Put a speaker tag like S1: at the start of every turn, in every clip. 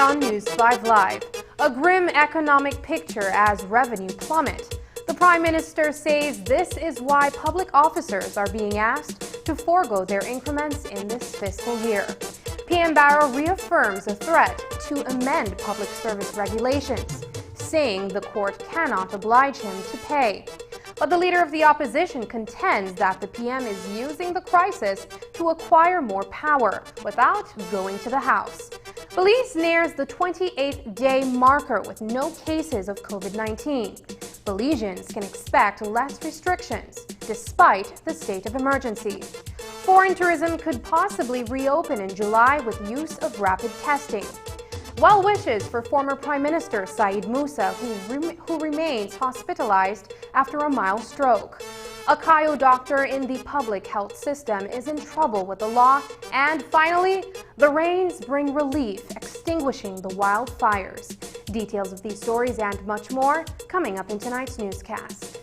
S1: on News 5 Live. A grim economic picture as revenue plummet. The Prime Minister says this is why public officers are being asked to forego their increments in this fiscal year. PM Barrow reaffirms a threat to amend public service regulations, saying the court cannot oblige him to pay. But the leader of the opposition contends that the PM is using the crisis to acquire more power without going to the House. Belize nears the 28th-day marker with no cases of COVID-19. Belizeans can expect less restrictions despite the state of emergency. Foreign tourism could possibly reopen in July with use of rapid testing. Well wishes for former Prime Minister Saeed Musa, who remains hospitalized after a mild stroke. A Kayo doctor in the public health system is in trouble with the law. And finally, the rains bring relief, extinguishing the wildfires. Details of these stories and much more coming up in tonight's newscast.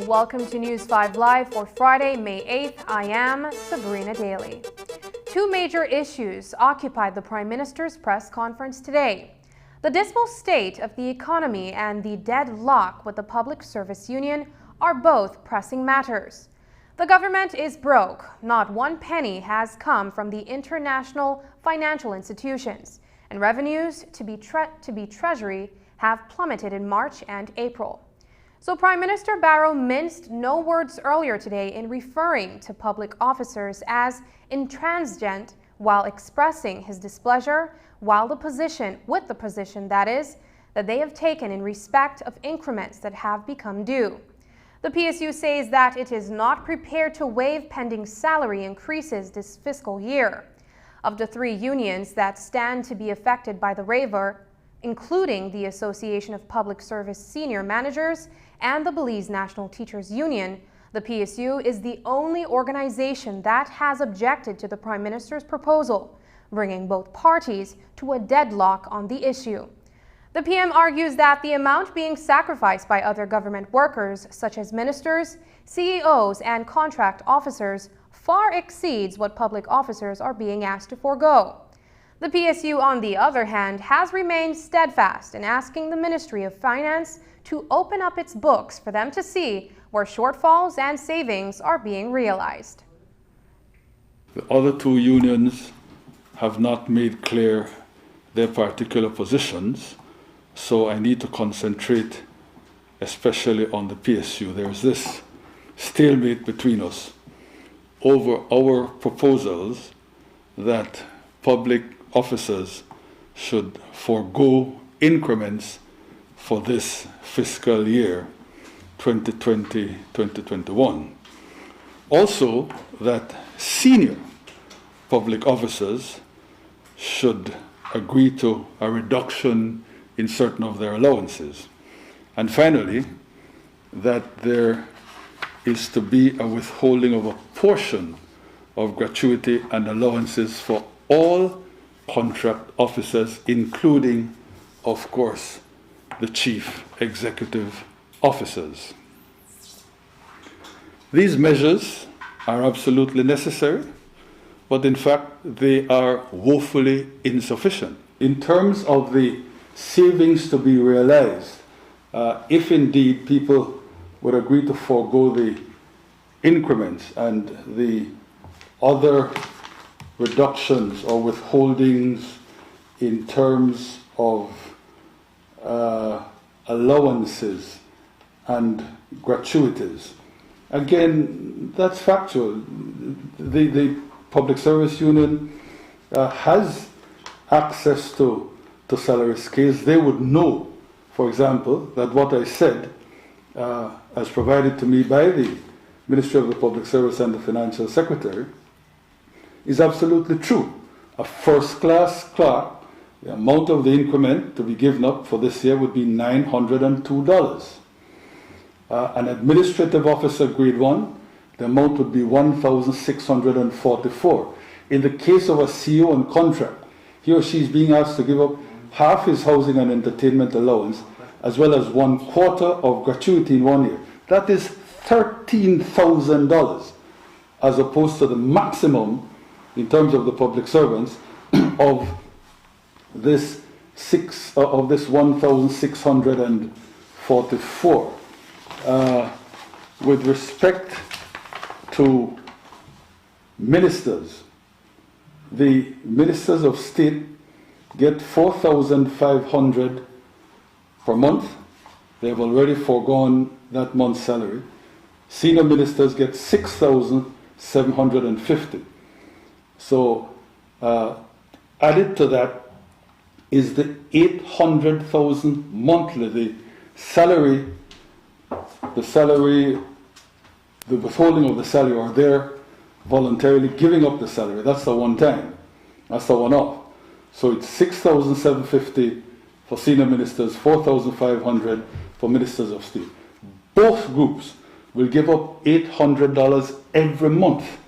S1: welcome to News 5 Live for Friday, May 8th. I am Sabrina Daly. Two major issues occupied the Prime Minister's press conference today: the dismal state of the economy and the deadlock with the Public Service Union are both pressing matters. The government is broke. Not one penny has come from the international financial institutions, and revenues to be Treasury have plummeted in March and April. So Prime Minister Barrow minced no words earlier today in referring to public officers as intransigent while expressing his displeasure with the position that they have taken in respect of increments that have become due. The PSU says that it is not prepared to waive pending salary increases this fiscal year. Of the three unions that stand to be affected by the waiver, including the Association of Public Service Senior Managers and the Belize National Teachers Union, the PSU is the only organization that has objected to the Prime Minister's proposal, bringing both parties to a deadlock on the issue. The PM argues that the amount being sacrificed by other government workers, such as ministers, CEOs, and contract officers, far exceeds what public officers are being asked to forego. The PSU, on the other hand, has remained steadfast in asking the Ministry of Finance to open up its books for them to see where shortfalls and savings are being realized.
S2: The other two unions have not made clear their particular positions, so I need to concentrate especially on the PSU. There's this stalemate between us over our proposals that public officers should forego increments for this fiscal year 2020-2021. Also, that senior public officers should agree to a reduction in certain of their allowances. And finally, that there is to be a withholding of a portion of gratuity and allowances for all contract officers, including, of course, the chief executive officers. These measures are absolutely necessary, but in fact, they are woefully insufficient. In terms of the savings to be realized, if indeed people would agree to forego the increments and the other reductions or withholdings in terms of allowances and gratuities. Again, that's factual. The Public Service Union has access to salary scales. They would know, for example, that what I said, as provided to me by the Ministry of the Public Service and the Financial Secretary, is absolutely true. A first-class clerk, the amount of the increment to be given up for this year would be $902. An administrative officer, grade 1, the amount would be $1,644. In the case of a CEO on contract, he or she is being asked to give up half his housing and entertainment allowance, as well as 1/4 of gratuity in 1 year. That is $13,000, as opposed to the maximum in terms of the public servants of this $1,644. With respect to ministers, the ministers of state get $4,500 per month. They have already foregone that month's salary. Senior ministers get $6,750. So added to that is the $800,000 monthly, the withholding of the salary, or they're voluntarily giving up the salary. That's the one time. That's the one-off. So it's $6,750 for senior ministers, $4,500 for ministers of state. Both groups will give up $800 every month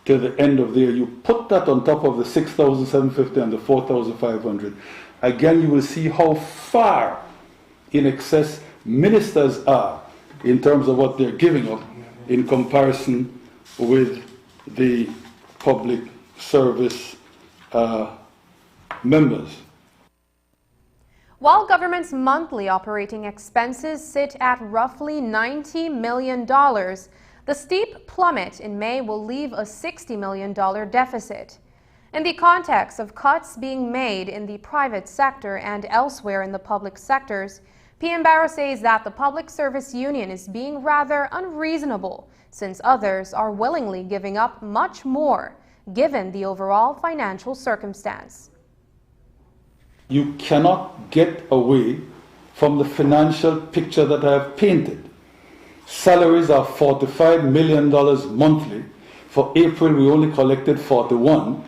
S2: till the end of the year. You put that on top of the $6,750 and the $4,500. Again, you will see how far in excess ministers are in terms of what they're giving up in comparison with the public service members.
S1: While government's monthly operating expenses sit at roughly $90 million, the steep plummet in May will leave a $60 million deficit. In the context of cuts being made in the private sector and elsewhere in the public sectors, PM Barrow says that the Public Service Union is being rather unreasonable since others are willingly giving up much more, given the overall financial circumstance.
S2: You cannot get away from the financial picture that I have painted. Salaries are $45 million monthly. For April, we only collected 41,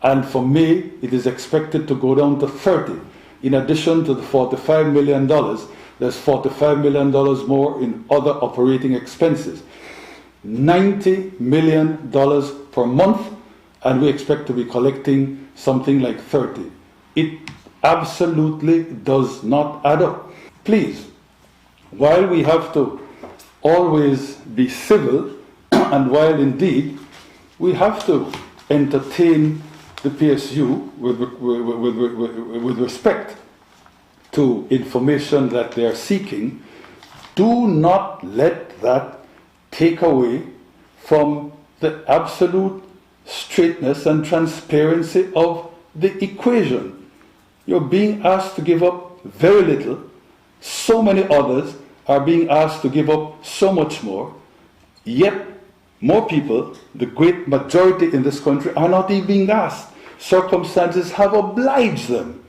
S2: and for May, it is expected to go down to 30. In addition to the $45 million, there's $45 million more in other operating expenses. $90 million per month, and we expect to be collecting something like 30. It absolutely does not add up. Please, while we have to always be civil, and while indeed we have to entertain the PSU with respect to information that they are seeking, do not let that take away from the absolute straightness and transparency of the equation. You're being asked to give up very little. So many others are being asked to give up so much more. Yet, more people, the great majority in this country, are not even being asked. Circumstances have obliged them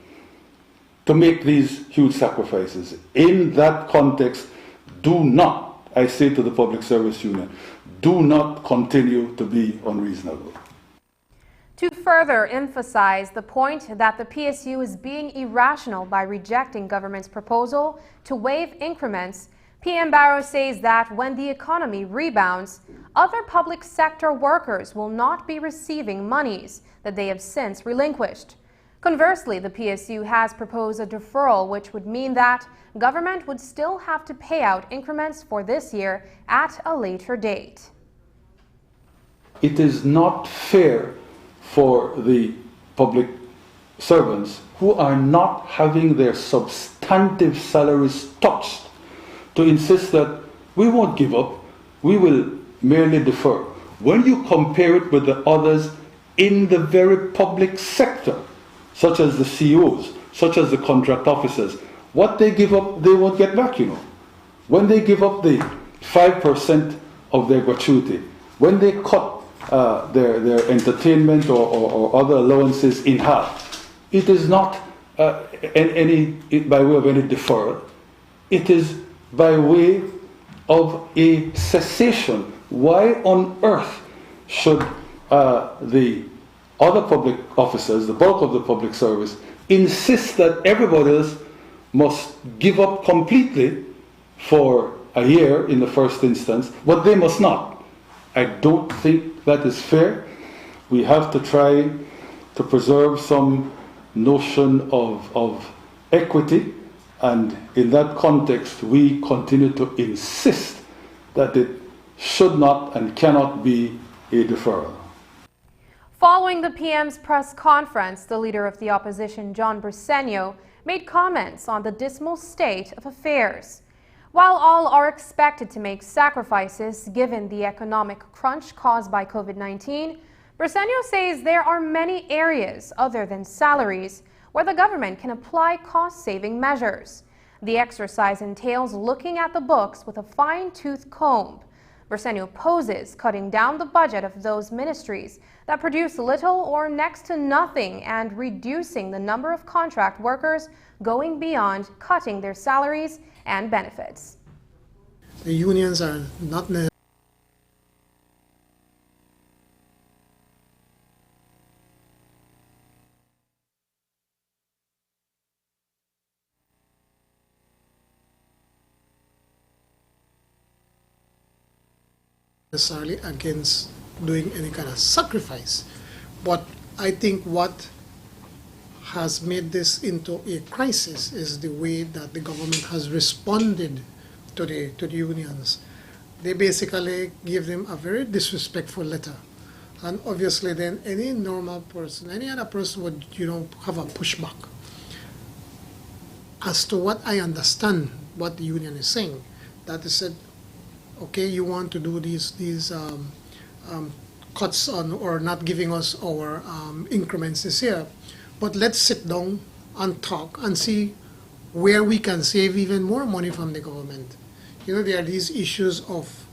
S2: to make these huge sacrifices. In that context, do not, I say to the Public Service Union, do not continue to be unreasonable.
S1: To further emphasize the point that the PSU is being irrational by rejecting government's proposal to waive increments, PM Barrow says that when the economy rebounds, other public sector workers will not be receiving monies that they have since relinquished. Conversely, the PSU has proposed a deferral, which would mean that government would still have to pay out increments for this year at a later date.
S2: It is not fair for the public servants who are not having their substantive salaries touched to insist that we won't give up, we will merely defer. When you compare it with the others in the very public sector, such as the CEOs, such as the contract officers, what they give up, they won't get back, When they give up the 5% of their gratuity, when they cut their entertainment or other allowances in half, it is not by way of any deferral. It is by way of a cessation. Why on earth should the other public officers, the bulk of the public service, insist that everybody else must give up completely for a year in the first instance, but they must not? I don't think that is fair. We have to try to preserve some notion of equity, and in that context, we continue to insist that it should not and cannot be a deferral.
S1: Following the PM's press conference, the leader of the opposition, John Briceño, made comments on the dismal state of affairs. While all are expected to make sacrifices given the economic crunch caused by COVID-19, Briceño says there are many areas other than salaries where the government can apply cost-saving measures. The exercise entails looking at the books with a fine-tooth comb. Briceño opposes cutting down the budget of those ministries that produce little or next to nothing and reducing the number of contract workers, going beyond cutting their salaries and benefits.
S3: The unions are not necessarily against doing any kind of sacrifice, but I think what has made this into a crisis is the way that the government has responded to the unions. They basically give them a very disrespectful letter. And obviously then any normal person, any other person would, have a pushback. As to what I understand, what the union is saying, that they said, okay, you want to do these cuts on or not giving us our increments this year, but let's sit down and talk and see where we can save even more money from the government. There are these issues of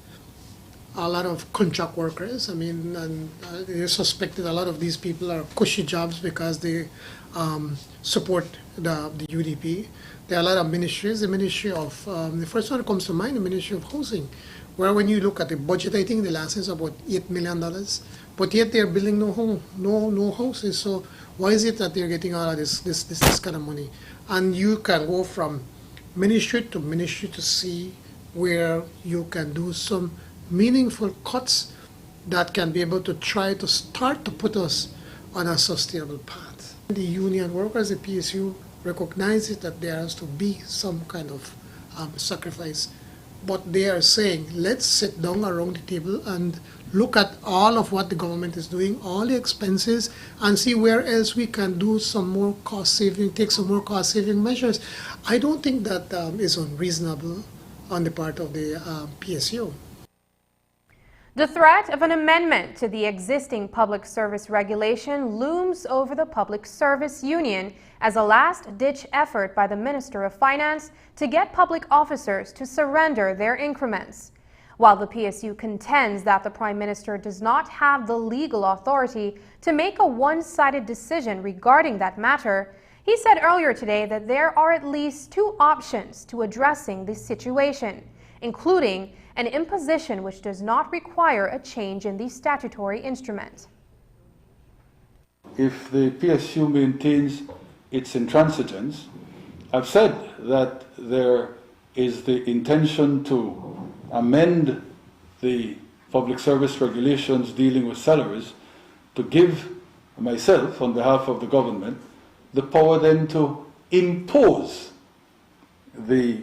S3: a lot of contract workers. I mean, and they suspected a lot of these people are cushy jobs because they support the UDP. There are a lot of ministries. The Ministry of, the first one that comes to mind, the Ministry of Housing, where when you look at the budget, I think the last is about $8 million, but yet they're building no houses. So why is it that they're getting all of this kind of money? And you can go from ministry to see where you can do some meaningful cuts that can be able to try to start to put us on a sustainable path. The union workers, the PSU, recognizes that there has to be some kind of sacrifice, but they are saying, let's sit down around the table and look at all of what the government is doing, all the expenses, and see where else we can do some more cost saving, take some more cost saving measures. I don't think that is unreasonable on the part of the PSU.
S1: The threat of an amendment to the existing public service regulation looms over the Public Service Union as a last-ditch effort by the Minister of Finance to get public officers to surrender their increments. While the PSU contends that the Prime Minister does not have the legal authority to make a one-sided decision regarding that matter, he said earlier today that there are at least two options to addressing this situation, including an imposition which does not require a change in the statutory instrument.
S2: If the PSU maintains its intransigence, I've said that there is the intention to amend the public service regulations dealing with salaries to give myself, on behalf of the government, the power then to impose the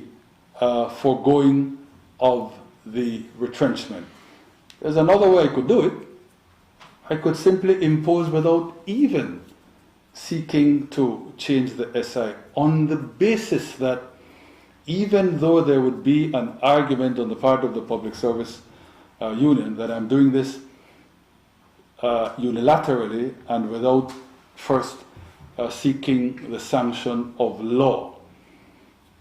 S2: foregoing of the retrenchment. There's another way I could do it. I could simply impose without even seeking to change the SI on the basis that even though there would be an argument on the part of the Public Service Union that I'm doing this unilaterally and without first seeking the sanction of law.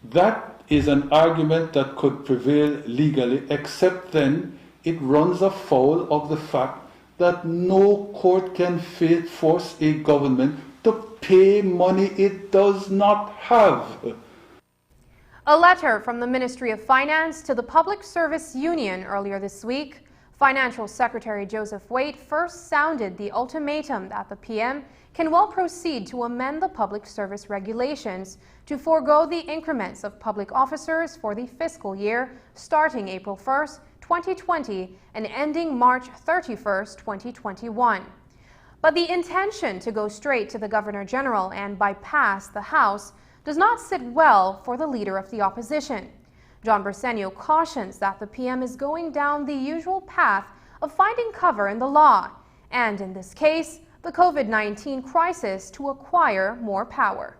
S2: That is an argument that could prevail legally, except then it runs afoul of the fact that no court can force a government to pay money it does not have.
S1: A letter from the Ministry of Finance to the Public Service Union earlier this week, Financial Secretary Joseph Waite first sounded the ultimatum that the PM can well proceed to amend the public service regulations to forego the increments of public officers for the fiscal year starting April 1st, 2020 and ending March 31st, 2021. But the intention to go straight to the Governor General and bypass the House does not sit well for the leader of the opposition. John Bersenio cautions that the PM is going down the usual path of finding cover in the law, and in this case, the COVID-19 crisis to acquire more power.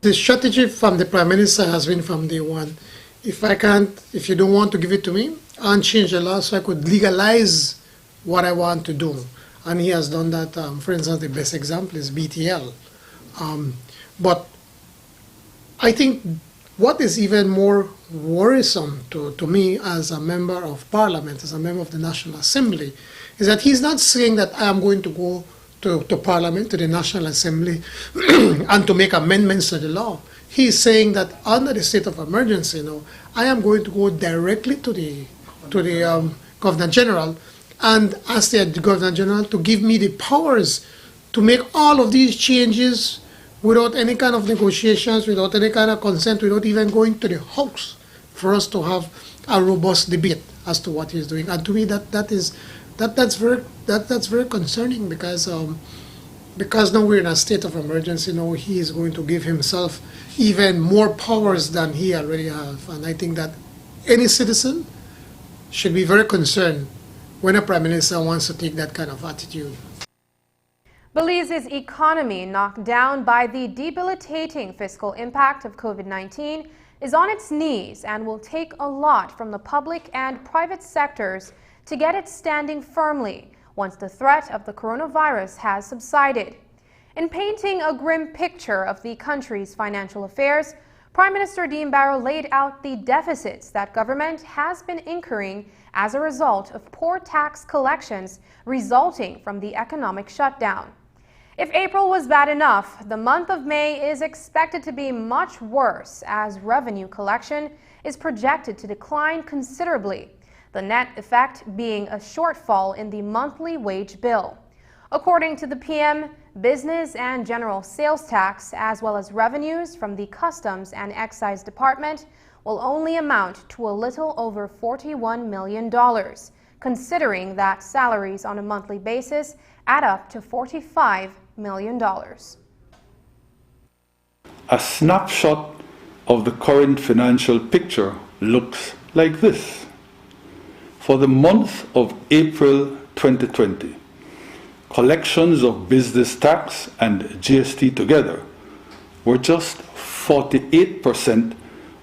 S3: The strategy from the Prime Minister has been from day one, if you don't want to give it to me, I'll change the law so I could legalize what I want to do. And he has done that. For instance, the best example is BTL. But I think what is even more worrisome to me as a member of Parliament, as a member of the National Assembly, is that he's not saying that I am going to go to Parliament, to the National Assembly, and to make amendments to the law. He's saying that under the state of emergency, I am going to go directly to the Governor General and ask the Governor General to give me the powers to make all of these changes without any kind of negotiations, without any kind of consent, without even going to the House for us to have a robust debate as to what he's doing. And to me, that's very concerning because now we're in a state of emergency. He is going to give himself even more powers than he already has, and I think that any citizen should be very concerned when a prime minister wants to take that kind of attitude.
S1: Belize's economy, knocked down by the debilitating fiscal impact of COVID-19, is on its knees and will take a lot from the public and private sectors to get it standing firmly once the threat of the coronavirus has subsided. In painting a grim picture of the country's financial affairs, Prime Minister Dean Barrow laid out the deficits that government has been incurring as a result of poor tax collections resulting from the economic shutdown. If April was bad enough, the month of May is expected to be much worse as revenue collection is projected to decline considerably, the net effect being a shortfall in the monthly wage bill. According to the PM, business and general sales tax, as well as revenues from the Customs and Excise Department, will only amount to a little over $41 million, considering that salaries on a monthly basis add up to $45 million.
S2: A snapshot of the current financial picture looks like this. For the month of April 2020, collections of business tax and GST together were just 48%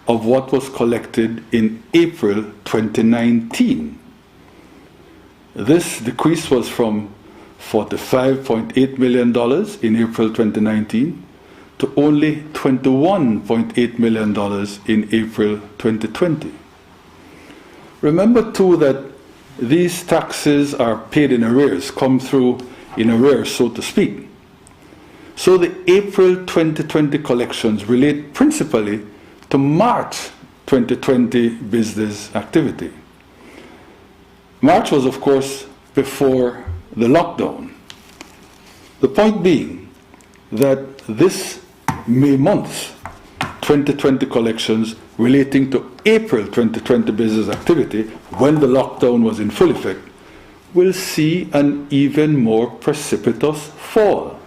S2: of what was collected in April 2019. This decrease was from $45.8 million in April 2019 to only $21.8 million in April 2020. Remember too that these taxes are paid in arrears, come through in arrears, so to speak. So the April 2020 collections relate principally to March 2020 business activity. March was, of course, before the lockdown. The point being that this May month's 2020 collections relating to April 2020 business activity, when the lockdown was in full effect, will see an even more precipitous fall.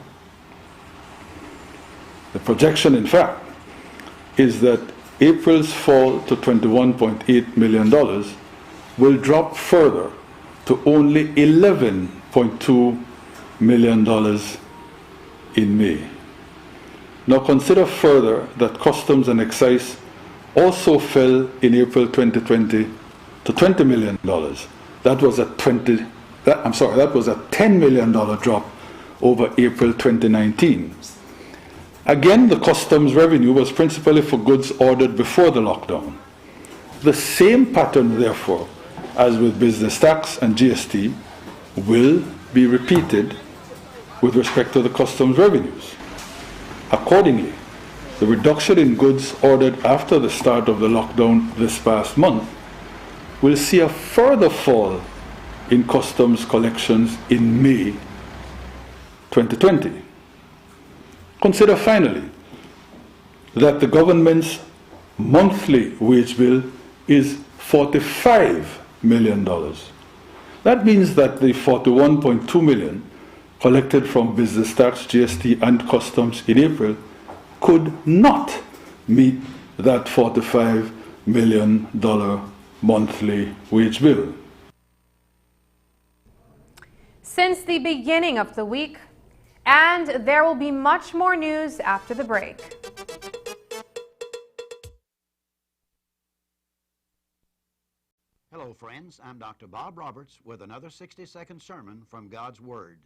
S2: The projection, in fact, is that April's fall to $21.8 million will drop further to only $11.2 million in May. Now consider further that Customs and Excise also fell in April 2020 to $20 million. That was a $10 million drop over April 2019. Again, the customs revenue was principally for goods ordered before the lockdown. The same pattern, therefore, as with business tax and GST, will be repeated with respect to the customs revenues. Accordingly, the reduction in goods ordered after the start of the lockdown this past month will see a further fall in customs collections in May 2020. Consider finally that the government's monthly wage bill is $45 million. That means that the $41.2 million collected from business tax, GST, and customs in April could not meet that $45 million monthly wage bill.
S1: Since the beginning of the week, and there will be much more news after the break.
S4: Hello, friends. I'm Dr. Bob Roberts with another 60-second sermon from God's Word.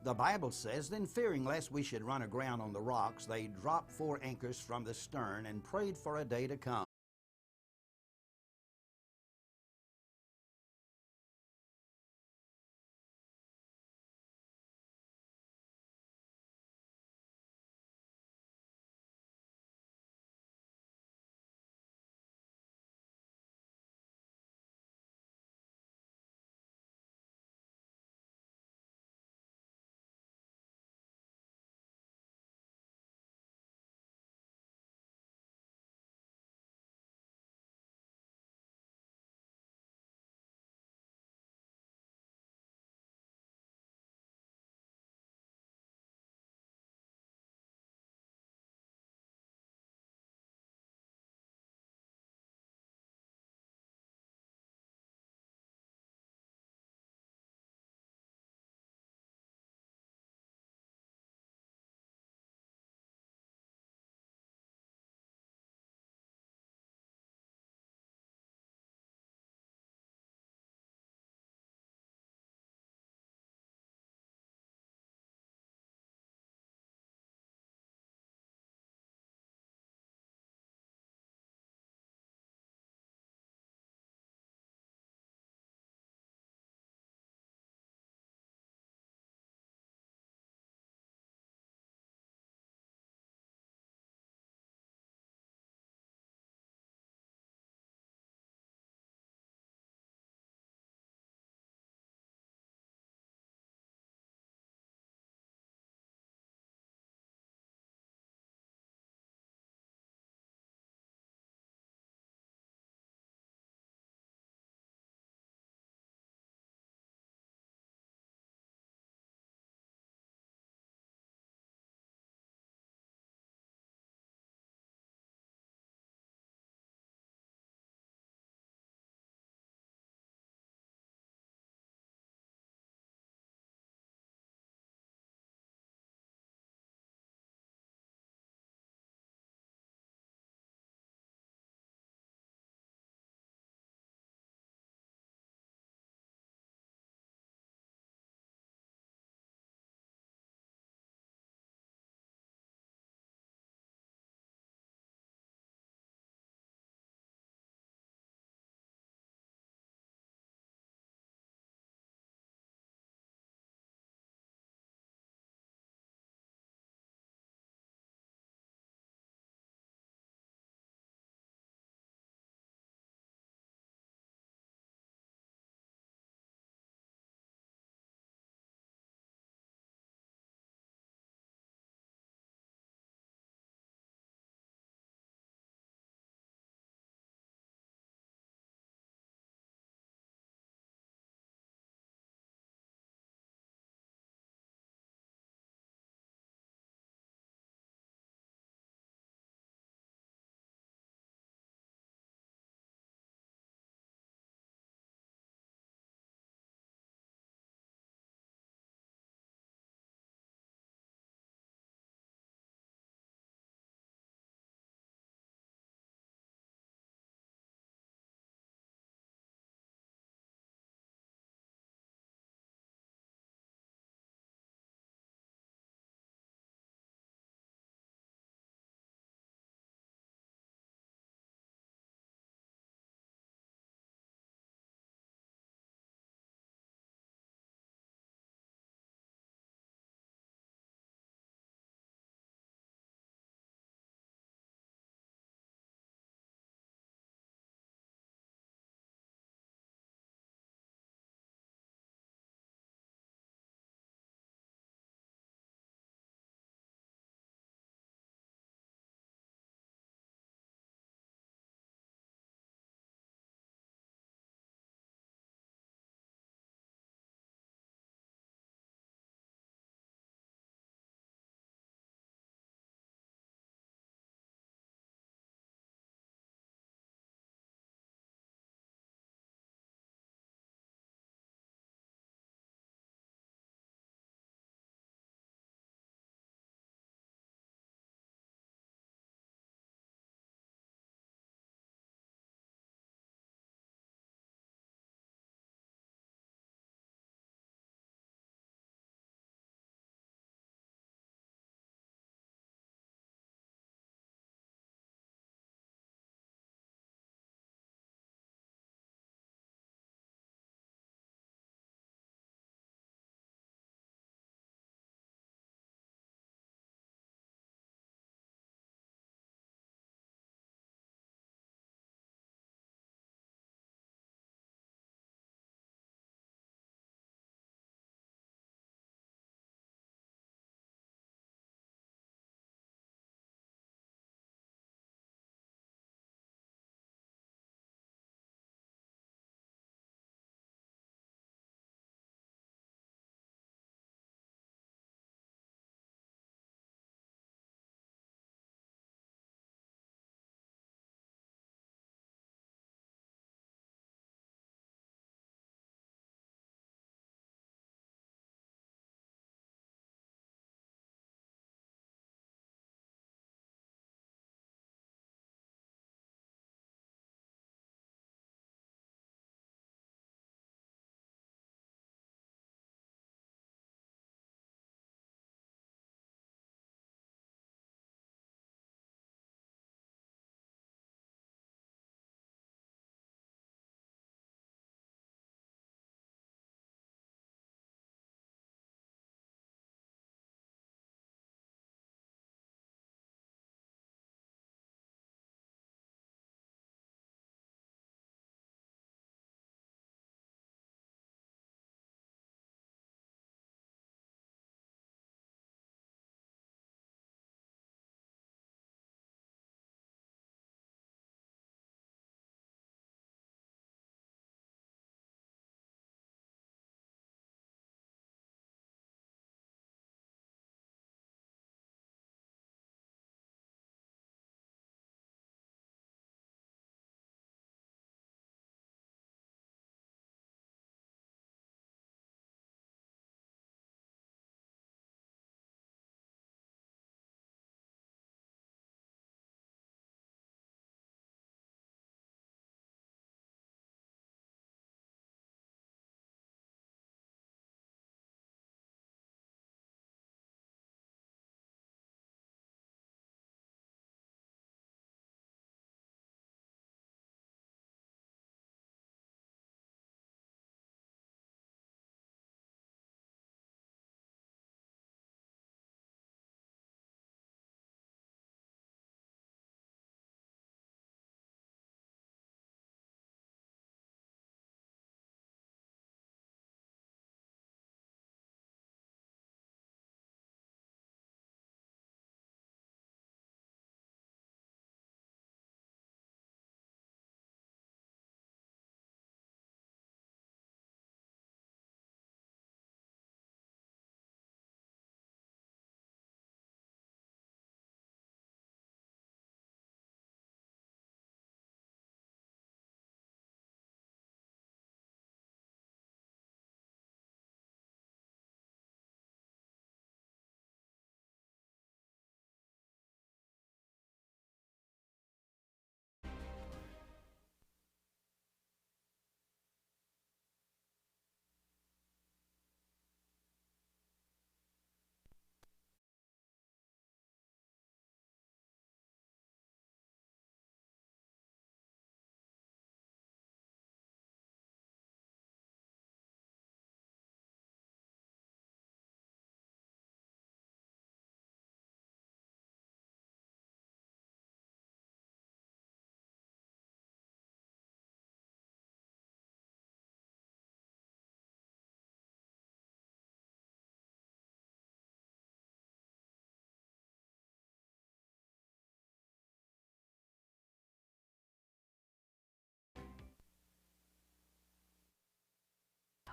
S4: The Bible says, "Then fearing lest we should run aground on the rocks, they dropped 4 anchors from the stern and prayed for a day to come."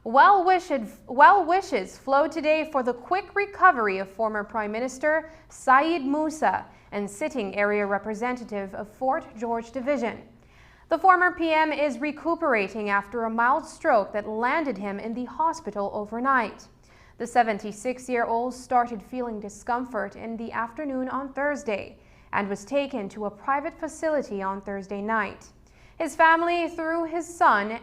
S1: Well wishes flow today for the quick recovery of former Prime Minister Saeed Musa and sitting area representative of Fort George Division. The former PM is recuperating after a mild stroke that landed him in the hospital overnight. The 76-year-old started feeling discomfort in the afternoon on Thursday and was taken to a private facility on Thursday night. His family, through his son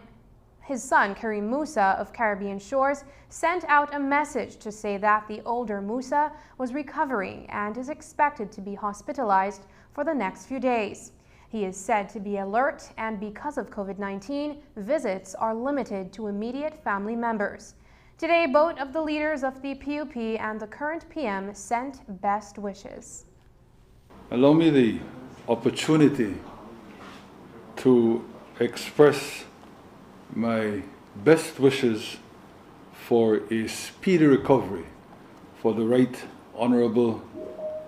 S1: Karim Musa of Caribbean Shores, sent out a message to say that the older Musa was recovering and is expected to be hospitalized for the next few days. He is said to be alert, and because of COVID-19, visits are limited to immediate family members. Today, both of the leaders of the PUP and the current PM sent best wishes.
S2: Allow me the opportunity to express my best wishes for a speedy recovery for the Right Honorable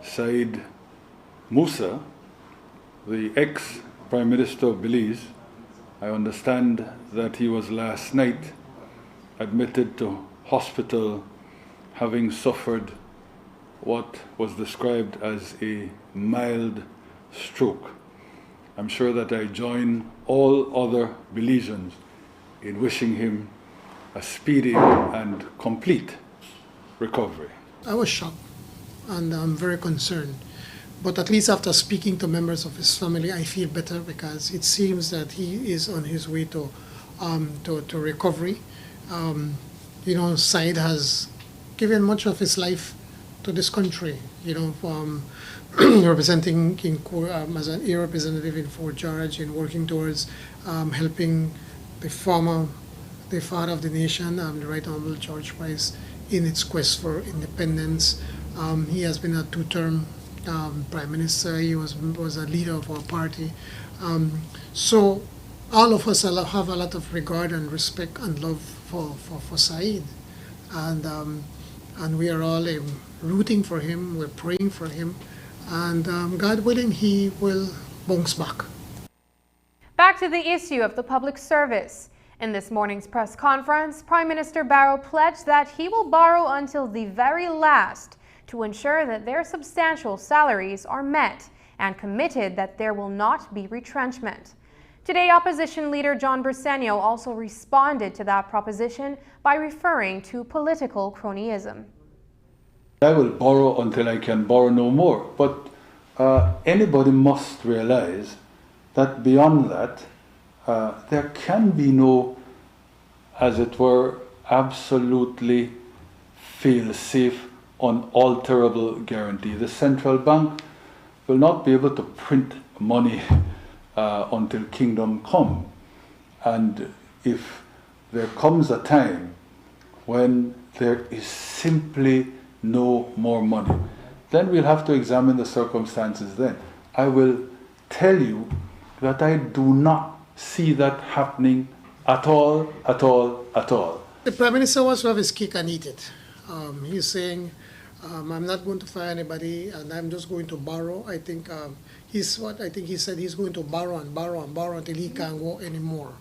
S2: Saeed Musa, the ex-Prime Minister of Belize. I understand that he was last night admitted to hospital having suffered what was described as a mild stroke. I'm sure that I join all other Belizeans in wishing him a speedy and complete recovery.
S3: I was shocked and I'm very concerned. But at least after speaking to members of his family, I feel better because it seems that he is on his way to recovery. Saeed has given much of his life to this country, representing as an air representative in Fort George and working towards helping the father of the nation, the Right Honorable George Price, in its quest for independence. He has been a two-term Prime Minister. He was a leader of our party. So all of us have a lot of regard and respect and love for Saeed. And we are all rooting for him, we're praying for him, and God willing, he will bounce back.
S1: Back to the issue of the public service. In this morning's press conference, Prime Minister Barrow pledged that he will borrow until the very last to ensure that their substantial salaries are met, and committed that there will not be retrenchment. Today, opposition leader John Briceño also responded to that proposition by referring to political cronyism.
S2: I will borrow until I can borrow no more, but anybody must realize that beyond that, there can be no, as it were, absolutely fail-safe, unalterable guarantee. The central bank will not be able to print money until kingdom come. And if there comes a time when there is simply no more money, then we'll have to examine the circumstances then. I will tell you that I do not see that happening at all, at all, at all.
S3: The Prime Minister wants to have his cake and eat it. He's saying, I'm not going to fire anybody and I'm just going to borrow. I think he said he's going to borrow and borrow and borrow until he can't go anymore.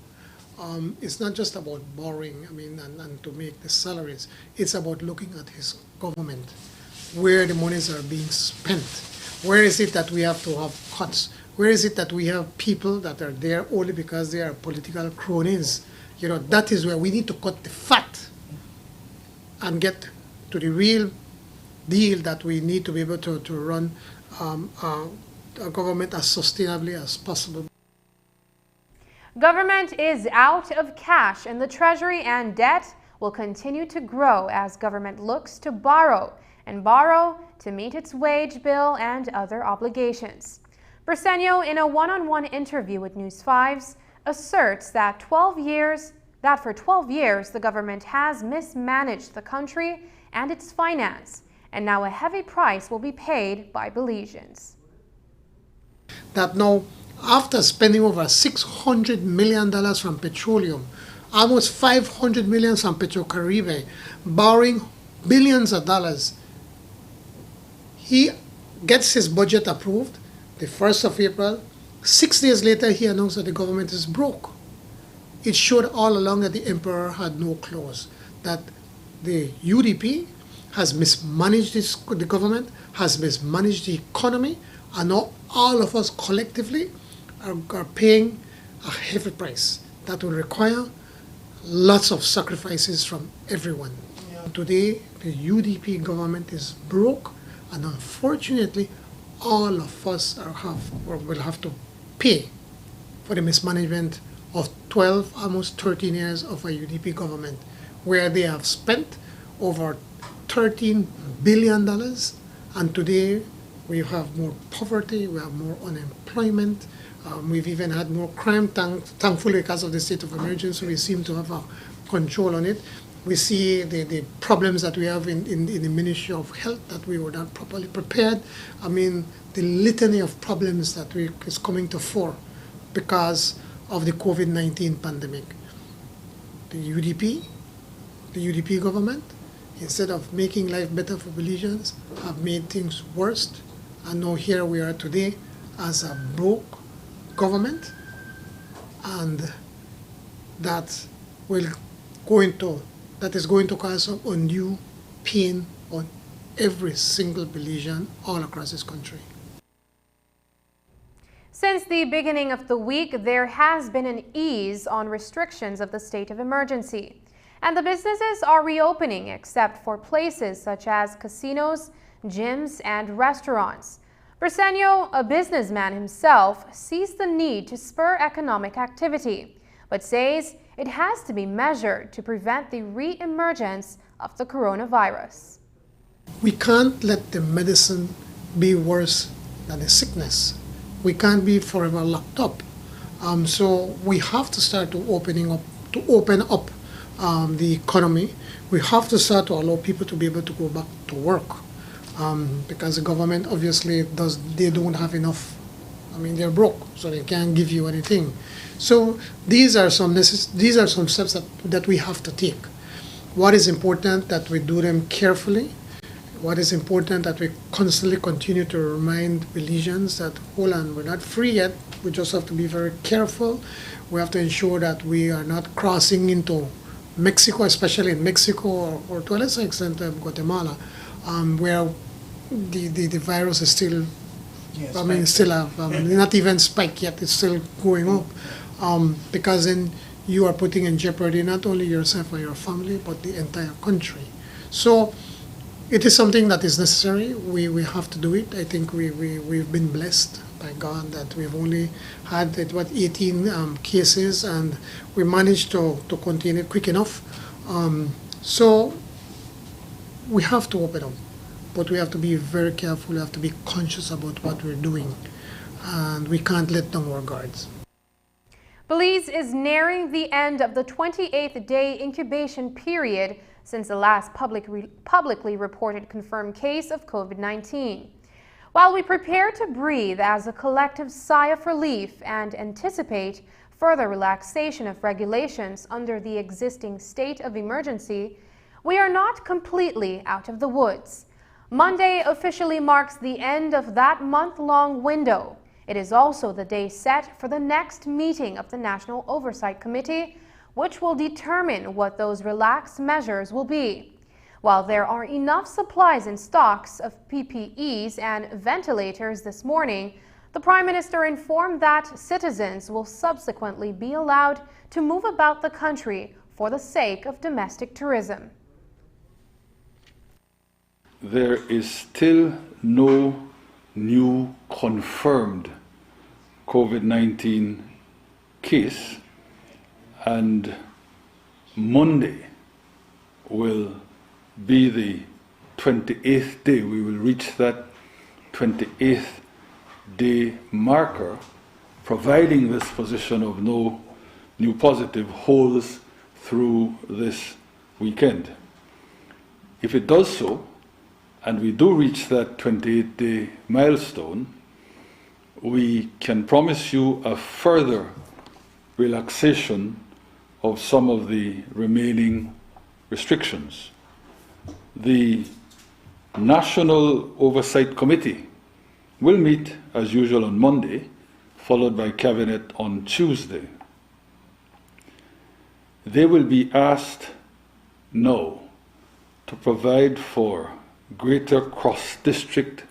S3: It's not just about borrowing, and to make the salaries. It's about looking at his government, where the monies are being spent. Where is it that we have to have cuts? Where is it that we have people that are there only because they are political cronies? That is where we need to cut the fat and get to the real deal that we need to be able to run a government as sustainably as possible.
S1: Government is out of cash, and the Treasury and debt will continue to grow as government looks to borrow to meet its wage bill and other obligations. Briceño, in a one-on-one interview with News 5's, asserts that for 12 years the government has mismanaged the country and its finance, and now a heavy price will be paid by Belizeans.
S3: That now, after spending over $600 million from petroleum, almost $500 million from Petrocaribe, borrowing billions of dollars, he gets his budget approved the 1st of April. 6 days later, he announced that the government is broke. it showed all along that the emperor had no claws, that the UDP has mismanaged the government, has mismanaged the economy, and now all of us collectively are paying a heavy price that will require lots of sacrifices from everyone. Yeah. Today, the UDP government is broke, and unfortunately, all of us will have to pay for the mismanagement of 12, almost 13 years of a UDP government, where they have spent over $13 billion, and today we have more poverty, we have more unemployment, we've even had more crime. Thankfully, because of the state of emergency, we seem to have a control on it. We see the problems that we have in the Ministry of Health, that we were not properly prepared. I mean, the litany of problems that is coming to fore because of the COVID-19 pandemic. The UDP government, instead of making life better for Belizeans, have made things worse. And now here we are today as a broke government, and that is going to cause some undue pain on every single Belizean all across this country.
S1: Since the beginning of the week, there has been an ease on restrictions of the state of emergency, and the businesses are reopening except for places such as casinos, gyms, and restaurants. Briceño, a businessman himself, sees the need to spur economic activity, but says it has to be measured to prevent the re-emergence of the coronavirus.
S3: We can't let the medicine be worse than the sickness. We can't be forever locked up. So we have to start to open up the economy. We have to start to allow people to be able to go back to work. Because the government obviously they don't have enough. I mean, they're broke, so they can't give you anything. So these are some steps that we have to take. What is important that we do them carefully. What is important that we constantly continue to remind Belizeans that, hold on, we're not free yet. We just have to be very careful. We have to ensure that we are not crossing into Mexico, especially in Mexico, or to a lesser extent Guatemala, where the virus is still, not even spiked yet, it's still going up, because then you are putting in jeopardy not only yourself or your family, but the entire country. So it is something that is necessary. We have to do it. I think we've been blessed by God that we've only had 18 cases, and we managed to contain it quick enough. So we have to open up. But we have to be very careful, we have to be conscious about what we're doing, and we can't let down our guards.
S1: Belize is nearing the end of the 28th day incubation period since the last publicly reported confirmed case of COVID-19. While we prepare to breathe as a collective sigh of relief and anticipate further relaxation of regulations under the existing state of emergency, we are not completely out of the woods. Monday officially marks the end of that month-long window. It is also the day set for the next meeting of the National Oversight Committee, which will determine what those relaxed measures will be. While there are enough supplies and stocks of PPEs and ventilators this morning, the Prime Minister informed that citizens will subsequently be allowed to move about the country for the sake of domestic tourism.
S2: There is still no new confirmed COVID-19 case, and Monday will be the 28th day. We will reach that 28th day marker, providing this position of no new positive holds through this weekend. If it does so, and we do reach that 28-day milestone, we can promise you a further relaxation of some of the remaining restrictions. The National Oversight Committee will meet as usual on Monday, followed by Cabinet on Tuesday. they will be asked now to provide for greater cross-district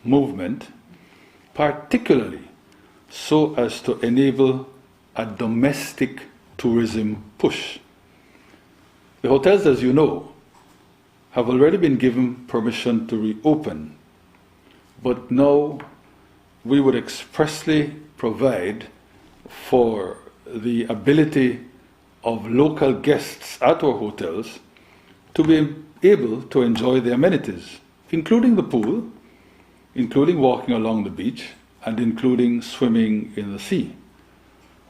S2: movement, particularly so as to enable a domestic tourism push. The hotels, as you know, have already been given permission to reopen, but now we would expressly provide for the ability of local guests at our hotels to be able to enjoy the amenities, including the pool, including walking along the beach, and including swimming in the sea.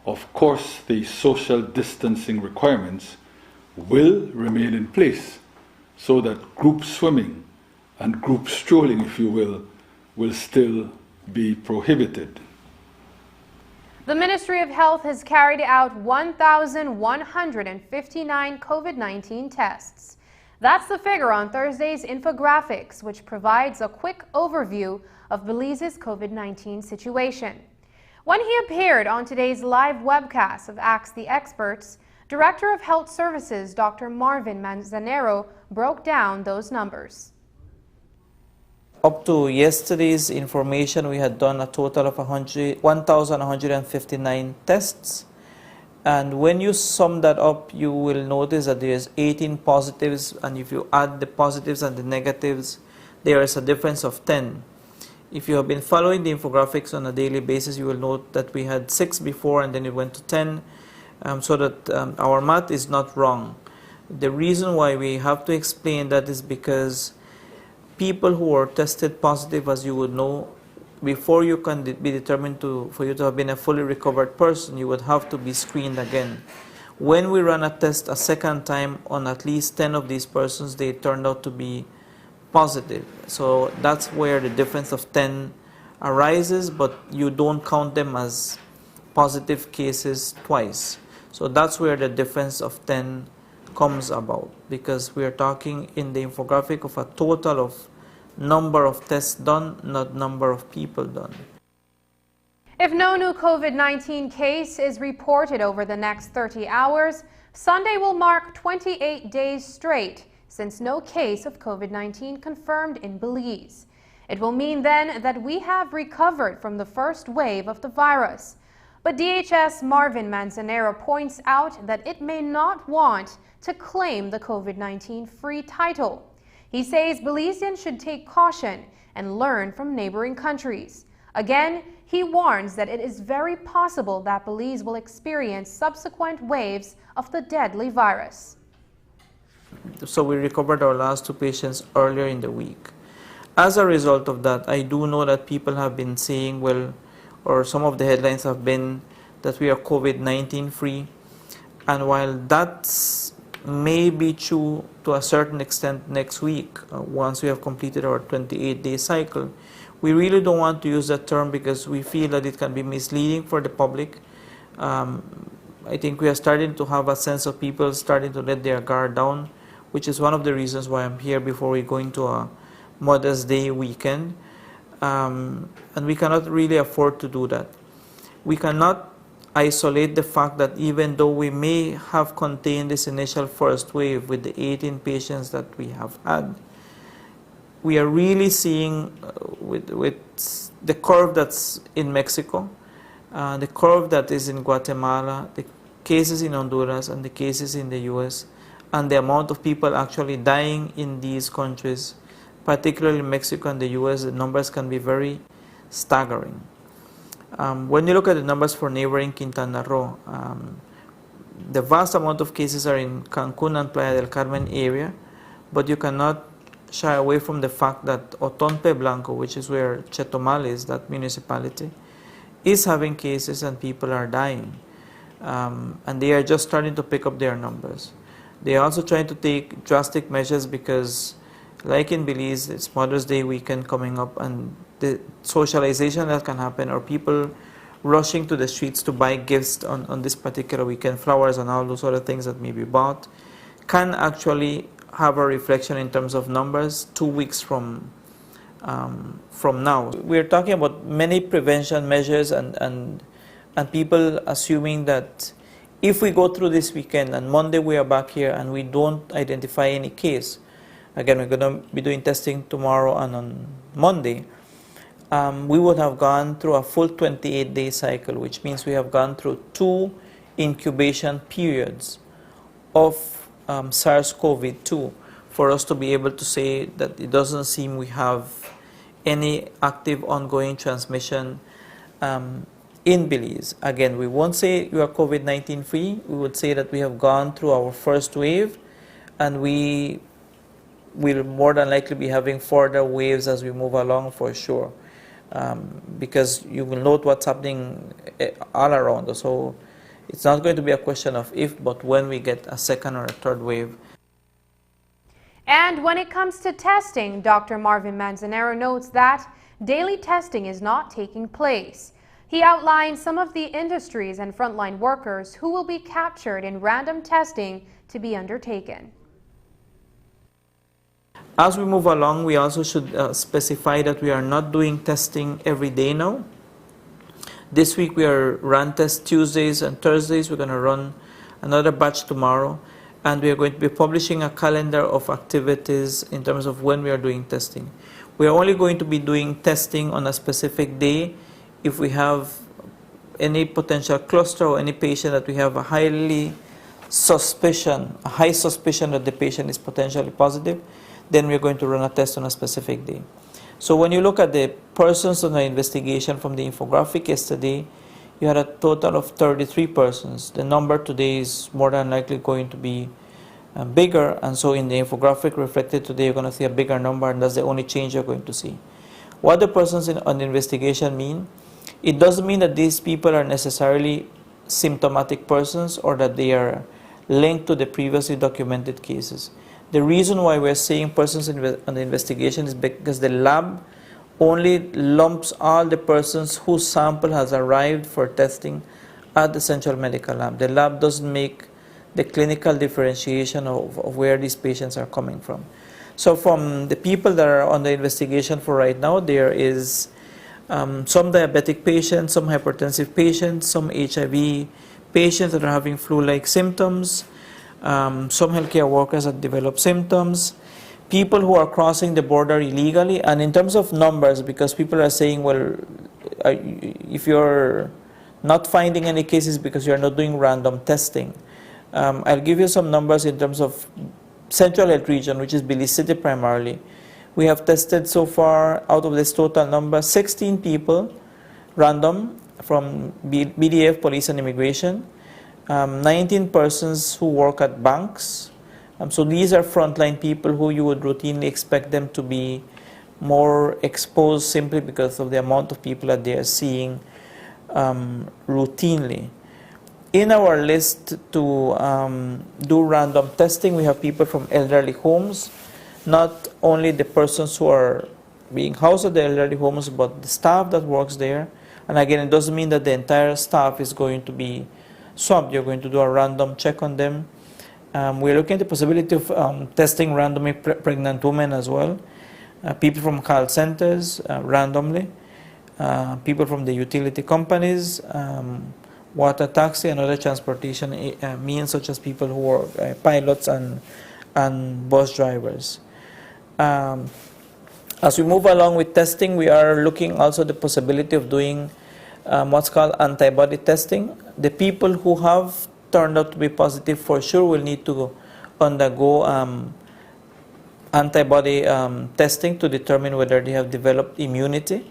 S2: Of course, the social distancing requirements will remain in place so that group swimming and group strolling, if you will still be prohibited.
S1: The Ministry of Health has carried out 1,159 COVID-19 tests. That's the figure on Thursday's infographics, which provides a quick overview of Belize's COVID-19 situation. When he appeared on today's live webcast of Ask the Experts, Director of Health Services Dr. Marvin Manzanero broke down those numbers.
S5: Up to yesterday's information, we had done a total of 1,159 tests. And when you sum that up, you will notice that there's 18 positives, and if you add the positives and the negatives, there is a difference of 10. If you have been following the infographics on a daily basis, you will note that we had 6 before and then it went to 10, so that our math is not wrong. The reason why we have to explain that is because people who are tested positive, as you would know, before you can be determined for you to have been a fully recovered person, you would have to be screened again. When we ran a test a second time on at least 10 of these persons, they turned out to be positive. So that's where the difference of 10 arises, but you don't count them as positive cases twice. So that's where the difference of 10 comes about, because we are talking in the infographic of a total of number of tests done, not number of people done.
S1: If no new COVID-19 case is reported over the next 30 hours, Sunday will mark 28 days straight since no case of COVID-19 confirmed in Belize. It will mean then that we have recovered from the first wave of the virus. But DHS Marvin Manzanero points out that it may not want to claim the COVID-19 free title. He says Belizeans should take caution and learn from neighboring countries. Again, he warns that it is very possible that Belize will experience subsequent waves of the deadly virus.
S5: So we recovered our last 2 patients earlier in the week. As a result of that, I do know that people have been saying, well, or some of the headlines have been that we are COVID-19 free. And while that may be true to a certain extent next week, once we have completed our 28-day cycle, we really don't want to use that term because we feel that it can be misleading for the public. I think we are starting to have a sense of people starting to let their guard down, which is one of the reasons why I'm here before we go into a Mother's Day weekend. And we cannot really afford to do that. We cannot isolate the fact that even though we may have contained this initial first wave with the 18 patients that we have had, we are really seeing with the curve that's in Mexico, the curve that is in Guatemala, the cases in Honduras and the cases in the US, and the amount of people actually dying in these countries, particularly Mexico and the US, the numbers can be very staggering. When you look at the numbers for neighboring Quintana Roo, the vast amount of cases are in Cancun and Playa del Carmen area, but you cannot shy away from the fact that Otonpe Blanco, which is where Chetumal is, that municipality, is having cases and people are dying. And they are just starting to pick up their numbers. They are also trying to take drastic measures because, like in Belize, it's Mother's Day weekend coming up, and the socialization that can happen, or people rushing to the streets to buy gifts on this particular weekend, flowers and all those other things that may be bought, can actually have a reflection in terms of numbers 2 weeks from now. We're talking about many prevention measures and people assuming that If we go through this weekend and Monday we are back here and we don't identify any case, again, we're going to be doing testing tomorrow and on Monday, we would have gone through a full 28-day cycle, which means we have gone through 2 incubation periods of SARS-CoV-2 for us to be able to say that it doesn't seem we have any active ongoing transmission in Belize. Again, we won't say we are COVID-19 free. We would say that we have gone through our first wave and we will more than likely be having further waves as we move along for sure. Because you will note what's happening all around us. So it's not going to be a question of if, but when we get a second or a third wave.
S1: And when it comes to testing, Dr. Marvin Manzanero notes that daily testing is not taking place. He outlined some of the industries and frontline workers who will be captured in random testing to be undertaken.
S5: As we move along, we also should specify that we are not doing testing every day now. This week we are run tests Tuesdays and Thursdays. We're going to run another batch tomorrow. And we are going to be publishing a calendar of activities in terms of when we are doing testing. We are only going to be doing testing on a specific day if we have any potential cluster or any patient that we have a high suspicion that the patient is potentially positive. Then we're going to run a test on a specific day. So when you look at the persons on the investigation from the infographic yesterday, you had a total of 33 persons. The number today is more than likely going to be bigger, and so in the infographic reflected today, you're going to see a bigger number, and that's the only change you're going to see. What the persons on the investigation mean? It doesn't mean that these people are necessarily symptomatic persons or that they are linked to the previously documented cases. The reason why we're saying persons on the investigation is because the lab only lumps all the persons whose sample has arrived for testing at the Central Medical Lab. The lab doesn't make the clinical differentiation of where these patients are coming from. So from the people that are on the investigation for right now, there is some diabetic patients, some hypertensive patients, some HIV patients that are having flu-like symptoms, some healthcare workers that develop symptoms, people who are crossing the border illegally. And in terms of numbers, because people are saying, well, if you're not finding any cases because you're not doing random testing, I'll give you some numbers in terms of Central Health Region, which is Belize City primarily. We have tested so far, out of this total number, 16 people, random, from BDF, Police and Immigration, 19 persons who work at banks. So these are frontline people who you would routinely expect them to be more exposed simply because of the amount of people that they are seeing routinely. In our list to do random testing, we have people from elderly homes, not only the persons who are being housed at the elderly homes, but the staff that works there. And again, it doesn't mean that the entire staff is going to be swabbed. You're going to do a random check on them. We're looking at the possibility of testing randomly pregnant women as well, people from call centers randomly, people from the utility companies, water taxi and other transportation means such as people who are pilots and bus drivers. As we move along with testing, we are looking also at the possibility of doing what's called antibody testing. The people who have turned out to be positive for sure will need to undergo antibody testing to determine whether they have developed immunity.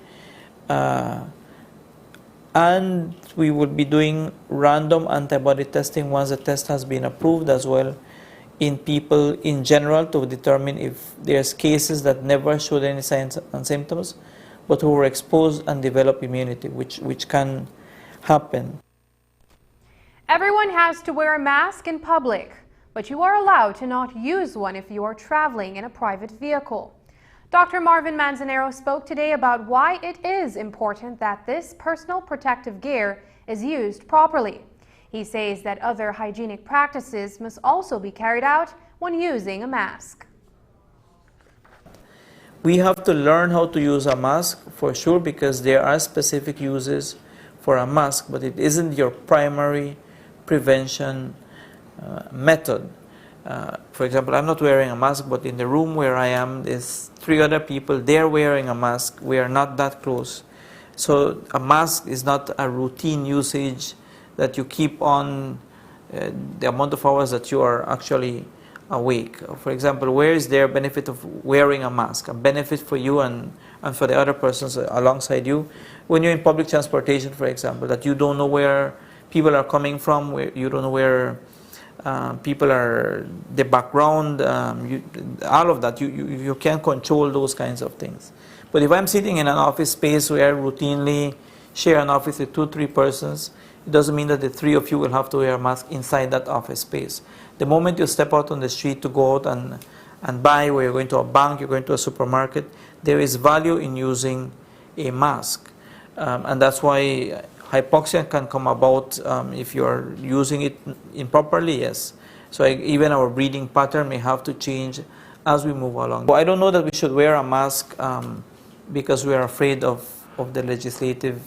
S5: And we will be doing random antibody testing once the test has been approved as well in people in general to determine if there's cases that never showed any signs and symptoms but who were exposed and develop immunity, which can happen.
S1: Everyone has to wear a mask in public, but you are allowed to not use one if you are traveling in a private vehicle. Dr. Marvin Manzanero spoke today about why it is important that this personal protective gear is used properly. He says that other hygienic practices must also be carried out when using a mask.
S5: We have to learn how to use a mask for sure, because there are specific uses for a mask, but it isn't your primary prevention method. For example, I'm not wearing a mask, but in the room where I am, there's 3 other people, they're wearing a mask, we are not that close. So a mask is not a routine usage that you keep on the amount of hours that you are actually awake. For example, where is there a benefit of wearing a mask? A benefit for you and for the other persons alongside you. When you're in public transportation, for example, that you don't know where people are coming from, where you don't know where people are, the background, all of that, you can't control those kinds of things. But if I'm sitting in an office space where I routinely share an office with 2-3 persons, it doesn't mean that the 3 of you will have to wear a mask inside that office space. The moment you step out on the street to go out and buy, where you're going to a bank, you're going to a supermarket, there is value in using a mask. And that's why hypoxia can come about if you're using it improperly, yes. So even our breathing pattern may have to change as we move along. I don't know that we should wear a mask because we are afraid of the legislative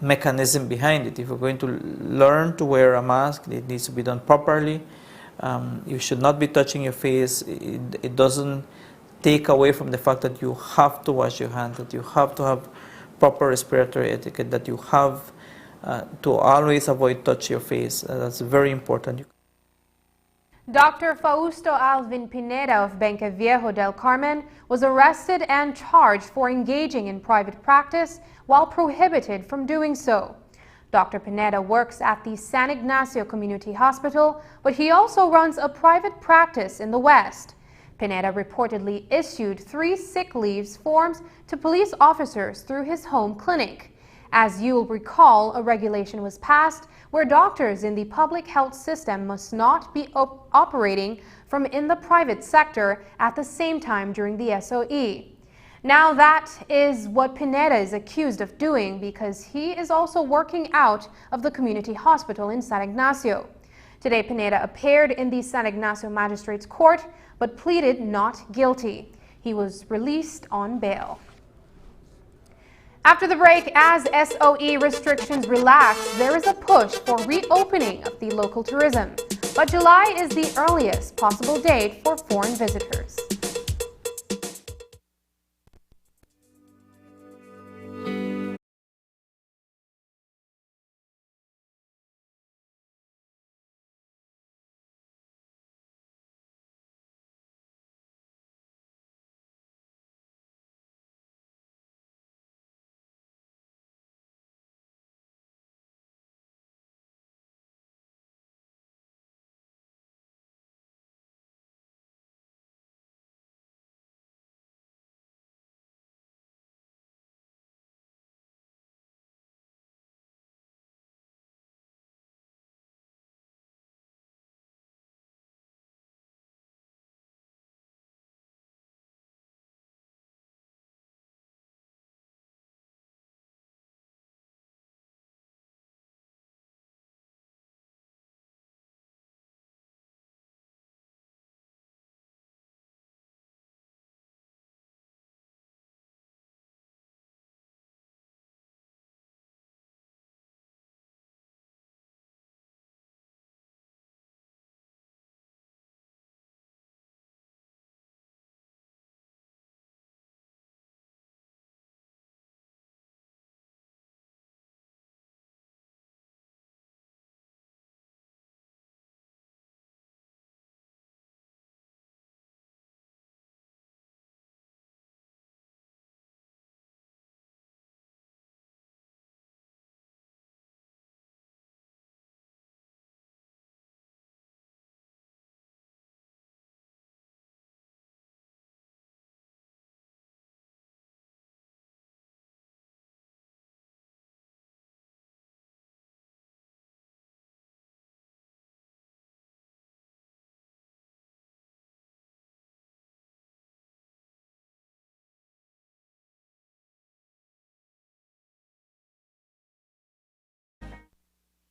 S5: mechanism behind it. If we're going to learn to wear a mask, it needs to be done properly. You should not be touching your face. It doesn't take away from the fact that you have to wash your hands, that you have to have proper respiratory etiquette, that you have to always avoid touch your face. That's very important.
S1: Dr. Fausto Alvin Pineda of Benque Viejo del Carmen was arrested and charged for engaging in private practice while prohibited from doing so. Dr. Pineda works at the San Ignacio Community Hospital, but he also runs a private practice in the West. Pineda reportedly issued 3 sick leaves forms to police officers through his home clinic. As you'll recall, a regulation was passed where doctors in the public health system must not be operating from in the private sector at the same time during the SOE. Now that is what Pineda is accused of doing because he is also working out of the community hospital in San Ignacio. Today, Pineda appeared in the San Ignacio Magistrates Court but pleaded not guilty. He was released on bail. After the break, as SOE restrictions relax, there is a push for reopening of the local tourism. But July is the earliest possible date for foreign visitors.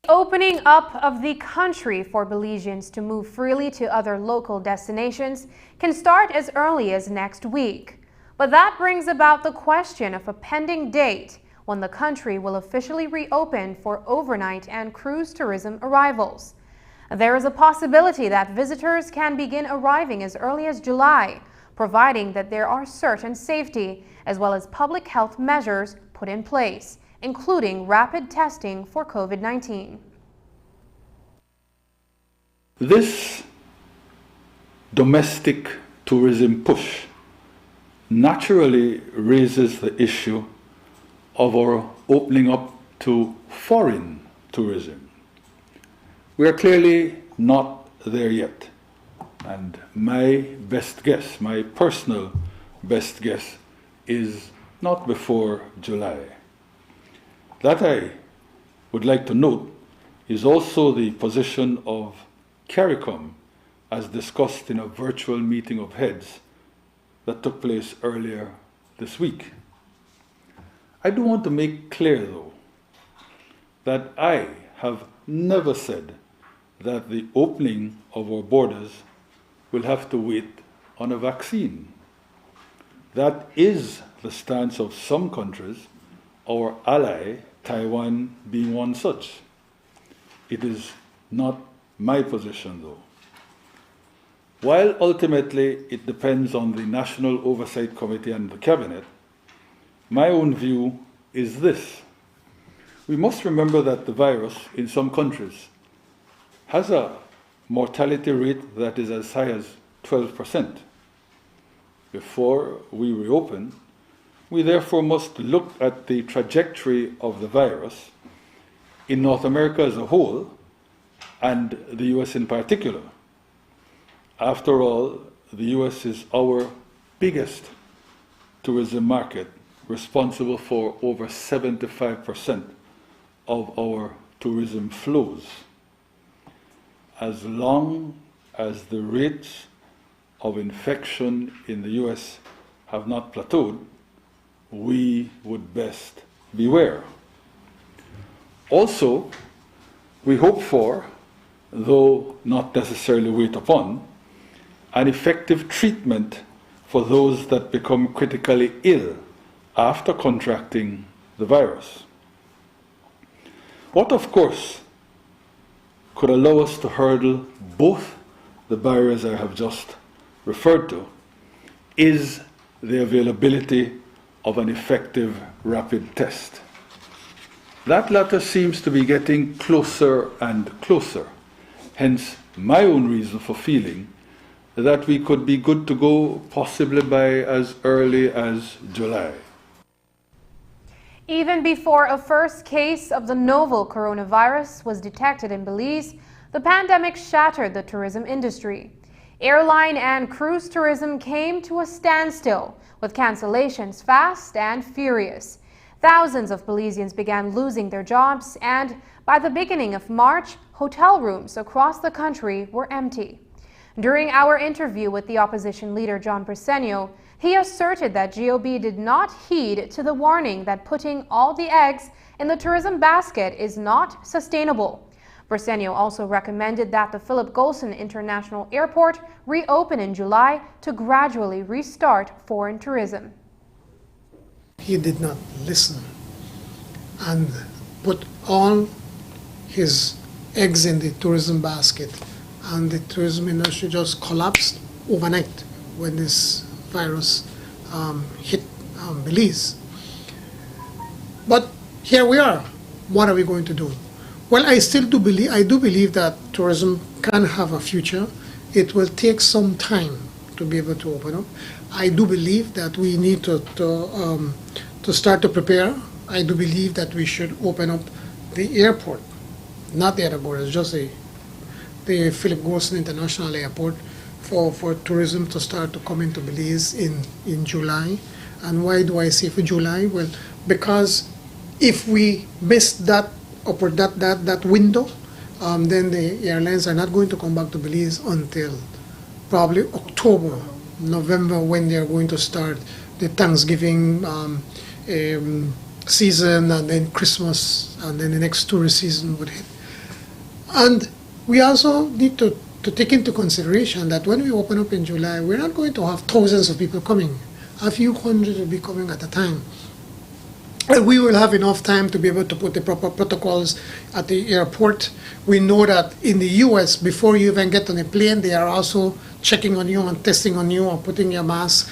S1: Opening up of the country for Belizeans to move freely to other local destinations can start as early as next week. But that brings about the question of a pending date when the country will officially reopen for overnight and cruise tourism arrivals. There is a possibility that visitors can begin arriving as early as July, providing that there are certain safety as well as public health measures put in place, including rapid testing for COVID-19.
S2: This domestic tourism push naturally raises the issue of our opening up to foreign tourism. We are clearly not there yet, and my best guess, my personal best guess, is not before July. That, I would like to note, is also the position of CARICOM, as discussed in a virtual meeting of heads that took place earlier this week. I do want to make clear, though, that I have never said that the opening of our borders will have to wait on a vaccine. That is the stance of some countries, our ally, Taiwan, being one such. It is not my position, though. While ultimately it depends on the National Oversight Committee and the Cabinet, my own view is this. We must remember that the virus in some countries has a mortality rate that is as high as 12%. Before we reopen, we therefore must look at the trajectory of the virus in North America as a whole and the US in particular. After all, the US is our biggest tourism market, responsible for over 75% of our tourism flows. As long as the rates of infection in the US have not plateaued, we would best beware. Also, we hope for, though not necessarily wait upon, an effective treatment for those that become critically ill after contracting the virus. What, of course, could allow us to hurdle both the barriers I have just referred to is the availability of an effective rapid test. That latter seems to be getting closer and closer, hence my own reason for feeling that we could be good to go possibly by as early as July.
S1: Even before a first case of the novel coronavirus was detected in Belize, the pandemic shattered the tourism industry. Airline and cruise tourism came to a standstill, with cancellations fast and furious. Thousands of Belizeans began losing their jobs, and by the beginning of March, hotel rooms across the country were empty. During our interview with the opposition leader John Briceño, he asserted that GOB did not heed to the warning that putting all the eggs in the tourism basket is not sustainable. Briceño also recommended that the Philip Golson International Airport reopen in July to gradually restart foreign tourism.
S3: He did not listen and put all his eggs in the tourism basket, and the tourism industry just collapsed overnight when this virus hit Belize. But here we are. What are we going to do? Well, I do believe that tourism can have a future. It will take some time to be able to open up. I do believe that we need to start to prepare. I do believe that we should open up the airport, not the other borders, just the Philip Golson International Airport for tourism to start to come into Belize in July. And why do I say for July? Well, because if we miss that window, then the airlines are not going to come back to Belize until probably October, November, when they are going to start the Thanksgiving season, and then Christmas, and then the next tourist season would hit. And we also need to take into consideration that when we open up in July, we're not going to have thousands of people coming. A few hundred will be coming at a time. And we will have enough time to be able to put the proper protocols at the airport. We know that in the US, before you even get on a plane, they are also checking on you and testing on you and putting your mask.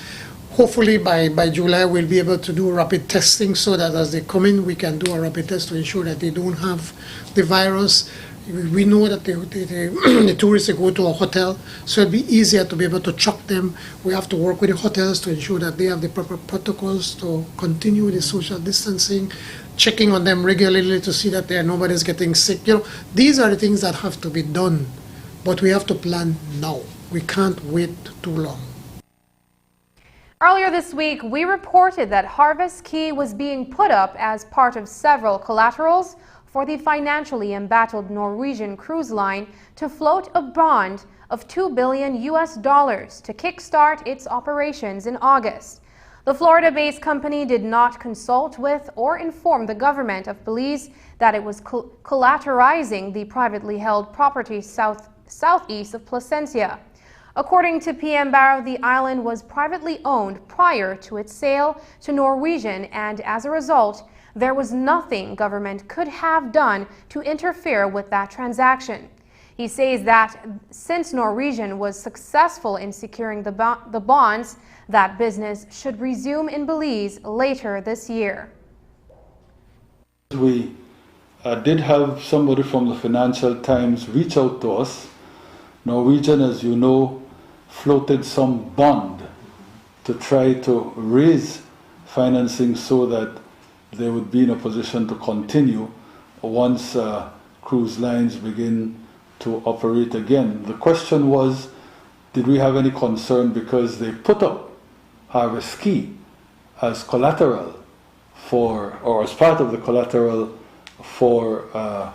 S3: Hopefully by July, we'll be able to do rapid testing so that as they come in, we can do a rapid test to ensure that they don't have the virus. We know that the tourists they go to a hotel, so it'll be easier to be able to track them. We have to work with the hotels to ensure that they have the proper protocols to continue the social distancing, checking on them regularly to see that nobody's getting sick. These are the things that have to be done, but we have to plan now. We can't wait too long.
S1: Earlier this week, we reported that Harvest Key was being put up as part of several collaterals for the financially embattled Norwegian cruise line to float a bond of $2 billion to kickstart its operations in August. The Florida-based company did not consult with or inform the government of Belize that it was collateralizing the privately held property southeast of Placencia. According to PM Barrow, the island was privately owned prior to its sale to Norwegian, and as a result, there was nothing government could have done to interfere with that transaction. He says that since Norwegian was successful in securing the bonds, that business should resume in Belize later this year.
S2: We did have somebody from the Financial Times reach out to us. Norwegian, as you know, floated some bond to try to raise financing so that they would be in a position to continue once cruise lines begin to operate again. The question was, did we have any concern because they put up Harvest Key as collateral for, or as part of the collateral for to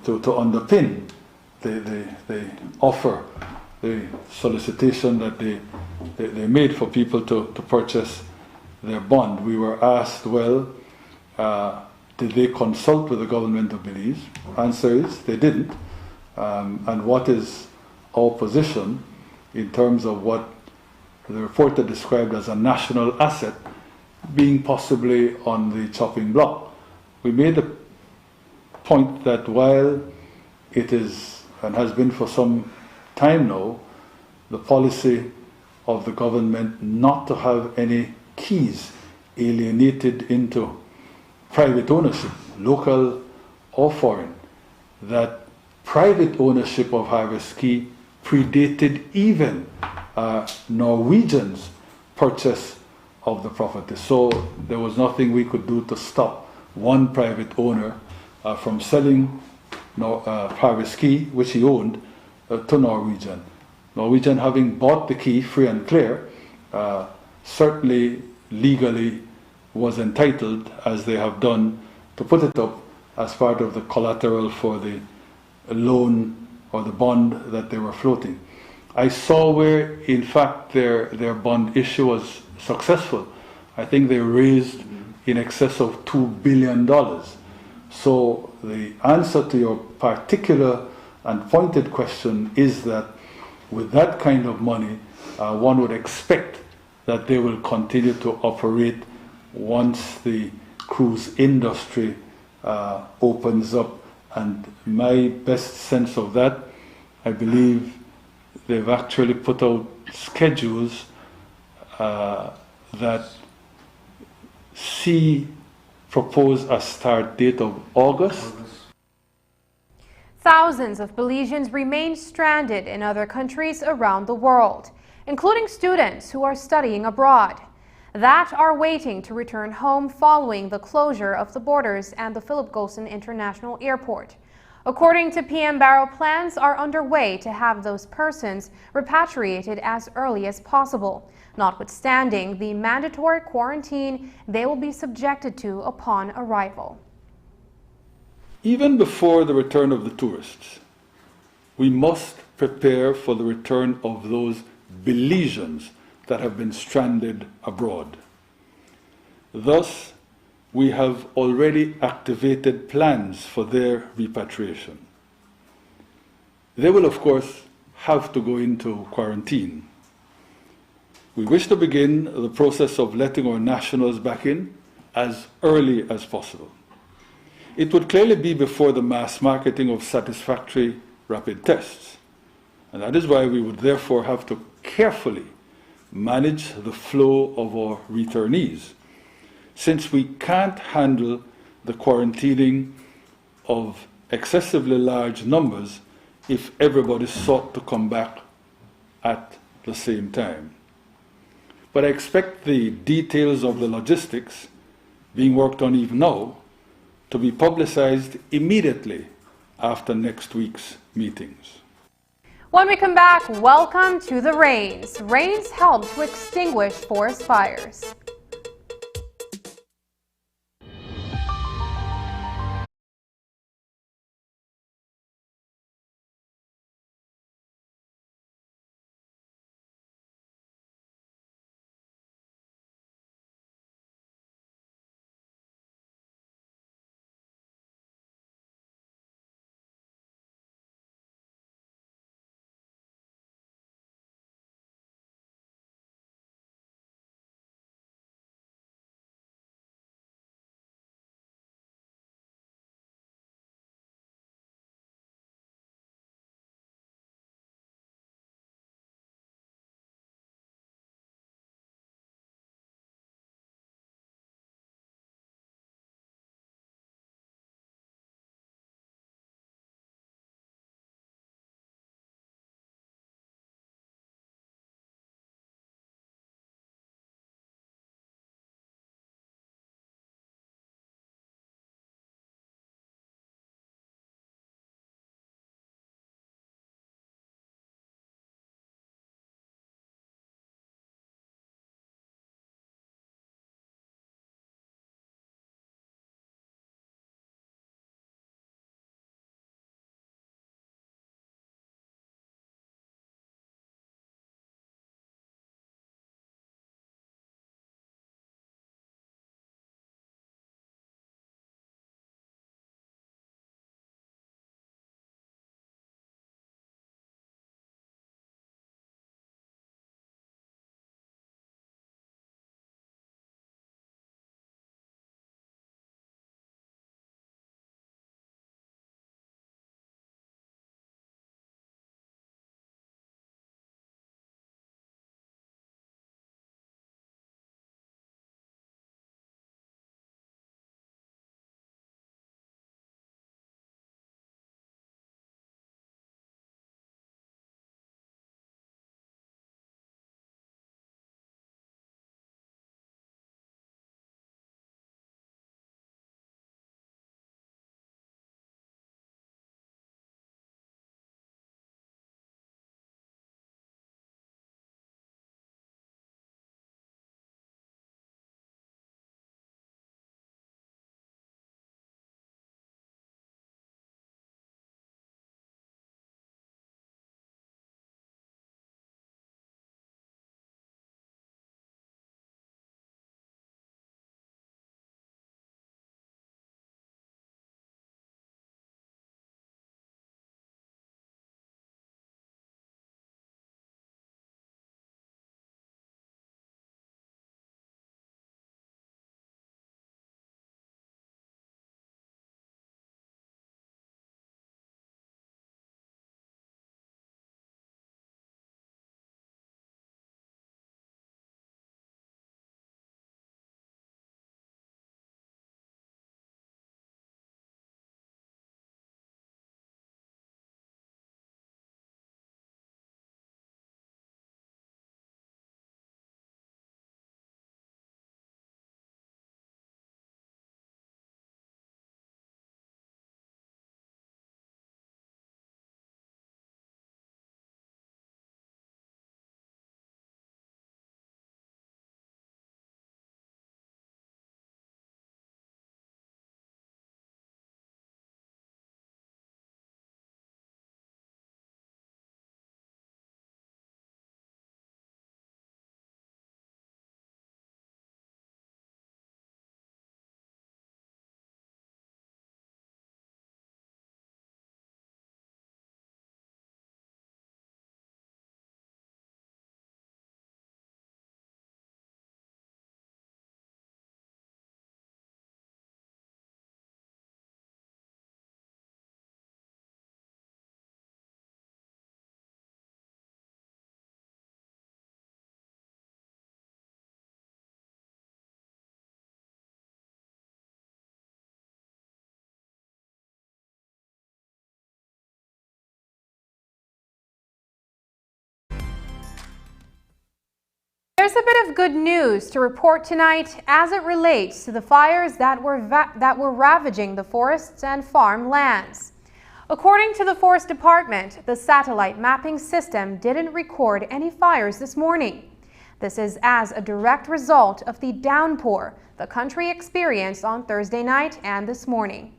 S2: underpin the offer, the solicitation that they made for people to purchase their bond. We were asked, well, did they consult with the government of Belize? Answer is, they didn't. And what is our position in terms of what the reporter described as a national asset being possibly on the chopping block? We made the point that while it is, and has been for some time now, the policy of the government not to have any keys alienated into private ownership, local or foreign, that private ownership of Harvest Key predated even Norwegian's purchase of the property. So there was nothing we could do to stop one private owner from selling Harvest Key, which he owned, to Norwegian. Norwegian, having bought the key free and clear, certainly legally was entitled, as they have done, to put it up as part of the collateral for the loan or the bond that they were floating. I saw where, in fact, their bond issue was successful. I think they raised in excess of $2 billion. So the answer to your particular and pointed question is that with that kind of money, one would expect that they will continue to operate once the cruise industry opens up. And my best sense of that, I believe they've actually put out schedules that propose a start date of August.
S1: Thousands of Belizeans remain stranded in other countries around the world, including students who are studying abroad, that are waiting to return home following the closure of the borders and the Philip Golson International Airport. According to PM Barrow, plans are underway to have those persons repatriated as early as possible, notwithstanding the mandatory quarantine they will be subjected to upon arrival.
S2: Even before the return of the tourists, we must prepare for the return of those Belizeans that have been stranded abroad. Thus, we have already activated plans for their repatriation. They will, of course, have to go into quarantine. We wish to begin the process of letting our nationals back in as early as possible. It would clearly be before the mass marketing of satisfactory rapid tests. And that is why we would therefore have to carefully manage the flow of our returnees, since we can't handle the quarantining of excessively large numbers if everybody sought to come back at the same time. But I expect the details of the logistics being worked on even now to be publicized immediately after next week's meetings.
S1: When we come back, welcome to the rains. Rains help to extinguish forest fires. There's a bit of good news to report tonight as it relates to the fires that were ravaging the forests and farmlands. According to the Forest Department, the satellite mapping system didn't record any fires this morning. This is as a direct result of the downpour the country experienced on Thursday night and this morning.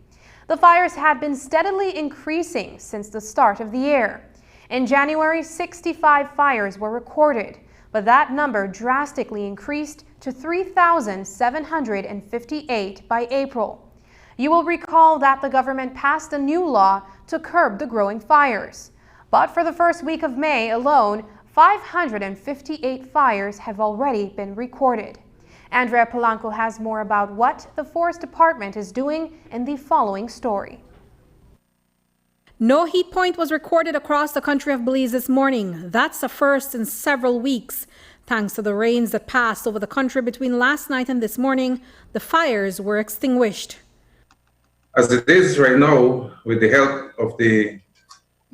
S1: The fires had been steadily increasing since the start of the year. In January, 65 fires were recorded, but that number drastically increased to 3,758 by April. You will recall that the government passed a new law to curb the growing fires. But for the first week of May alone, 558 fires have already been recorded. Andrea Polanco has more about what the Forest Department is doing in the following story.
S6: No heat point was recorded across the country of Belize this morning. That's a first in several weeks. Thanks to the rains that passed over the country between last night and this morning, the fires were extinguished.
S7: As it is right now, with the help of the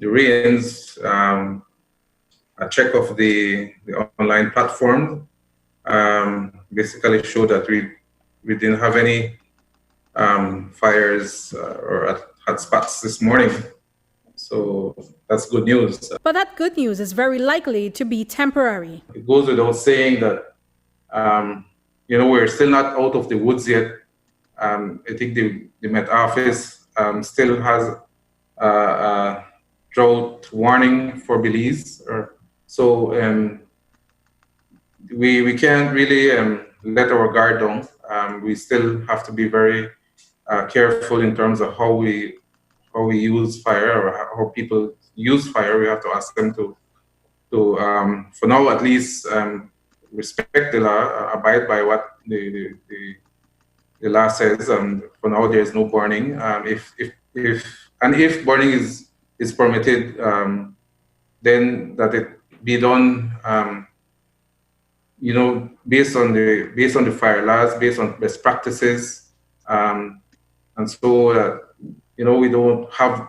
S7: rains, a check of the online platform basically showed that we didn't have any fires or hot spots this morning. So that's good news.
S6: But that good news is very likely to be temporary.
S7: It goes without saying that, we're still not out of the woods yet. I think the Met Office still has a drought warning for Belize. So we can't really let our guard down. We still have to be very careful in terms of how we use fire or how people use fire. We have to ask them to for now at least, respect the law, abide by what the law says. For now, there is no burning. If burning is permitted, then that it be done, based on the fire laws, based on best practices, and so that we don't have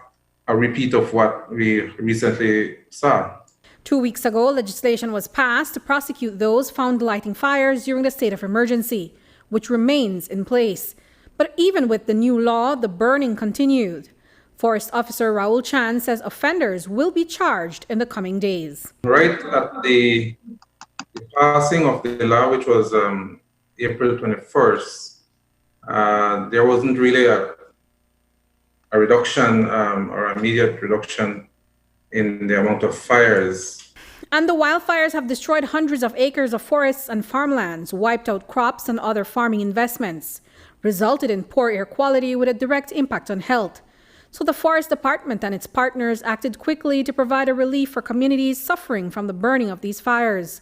S7: a repeat of what we recently saw.
S6: 2 weeks ago, legislation was passed to prosecute those found lighting fires during the state of emergency, which remains in place. But even with the new law, the burning continued. Forest Officer Raul Chan says offenders will be charged in the coming days.
S7: Right at the passing of the law, which was April 21st, there wasn't really a reduction or immediate reduction in the amount of fires.
S6: And the wildfires have destroyed hundreds of acres of forests and farmlands, wiped out crops and other farming investments, resulted in poor air quality with a direct impact on health. So the Forest Department and its partners acted quickly to provide a relief for communities suffering from the burning of these fires.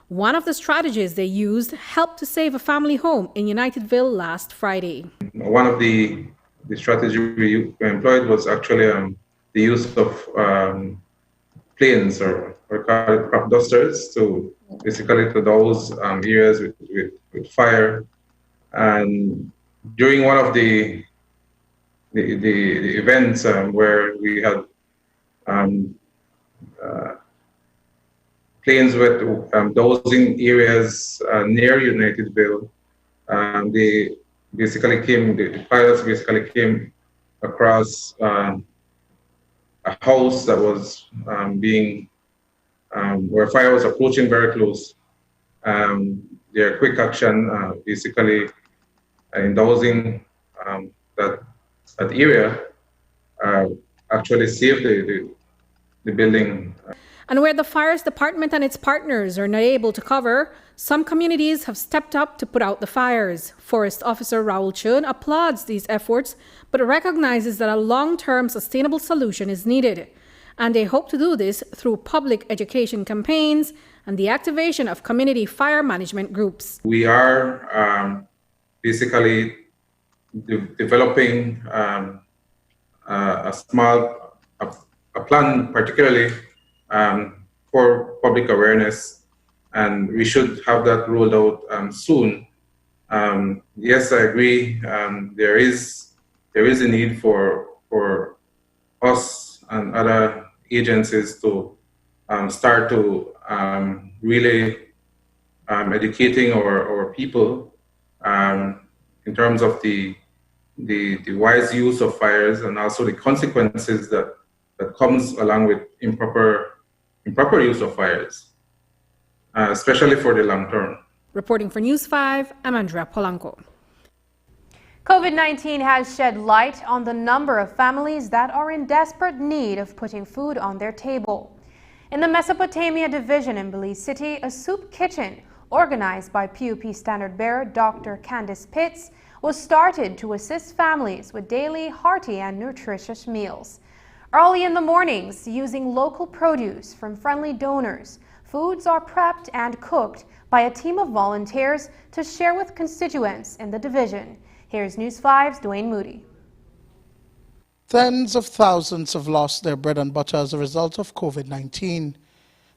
S6: One of the strategies they used helped to save a family home in Unitedville last Friday.
S7: One of the strategies we employed was actually the use of planes or call it crop dusters to basically to those areas with fire. And during one of the events where we had planes with dosing areas near Unitedville, the pilots basically came across a house that was where fire was approaching very close. Their quick action, basically in dosing that area, actually saved the building.
S6: And where the Forest Department and its partners are not able to cover, some communities have stepped up to put out the fires. Forest Officer Raul Chun applauds these efforts, but recognizes that a long-term sustainable solution is needed. And they hope to do this through public education campaigns and the activation of community fire management groups.
S7: We are basically developing a plan particularly for public awareness, and we should have that rolled out soon. Yes, I agree. There is a need for us and other agencies to start to really educating our people in terms of the wise use of fires and also the consequences that comes along with improper use of fires, especially for the long term.
S6: Reporting for News 5, I'm Andrea Polanco.
S1: COVID-19 has shed light on the number of families that are in desperate need of putting food on their table. In the Mesopotamia division in Belize City, a soup kitchen organized by PUP standard bearer Dr. Candice Pitts was started to assist families with daily hearty and nutritious meals. Early in the mornings, using local produce from friendly donors, foods are prepped and cooked by a team of volunteers to share with constituents in the division. Here's News 5's Dwayne Moody.
S8: Tens of thousands have lost their bread and butter as a result of COVID-19.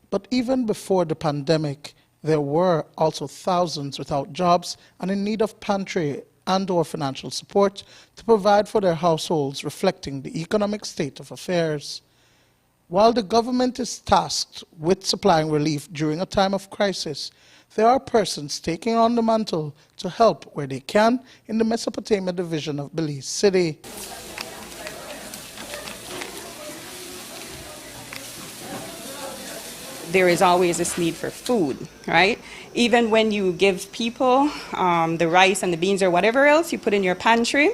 S8: But even before the pandemic, there were also thousands without jobs and in need of pantry and/or financial support to provide for their households, reflecting the economic state of affairs. While the government is tasked with supplying relief during a time of crisis, there are persons taking on the mantle to help where they can in the Mesopotamia division of Belize City.
S9: There is always this need for food, right? Even when you give people the rice and the beans or whatever else you put in your pantry,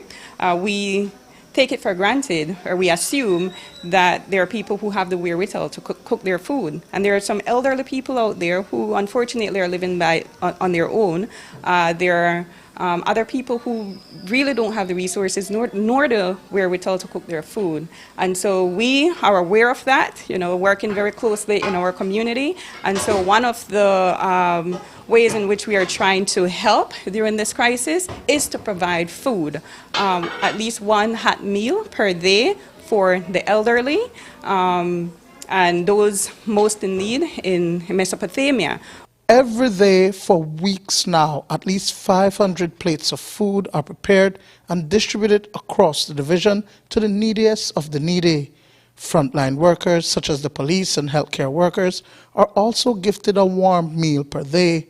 S9: we take it for granted, or we assume that there are people who have the wherewithal to cook their food. And there are some elderly people out there who unfortunately are living on their own. There are other people who really don't have the resources nor the wherewithal to cook their food. And so we are aware of that, working very closely in our community. And so one of the ways in which we are trying to help during this crisis is to provide food, at least one hot meal per day for the elderly and those most in need in Mesopotamia.
S8: Every day for weeks now, at least 500 plates of food are prepared and distributed across the division to the neediest of the needy. Frontline workers, such as the police and healthcare workers, are also gifted a warm meal per day,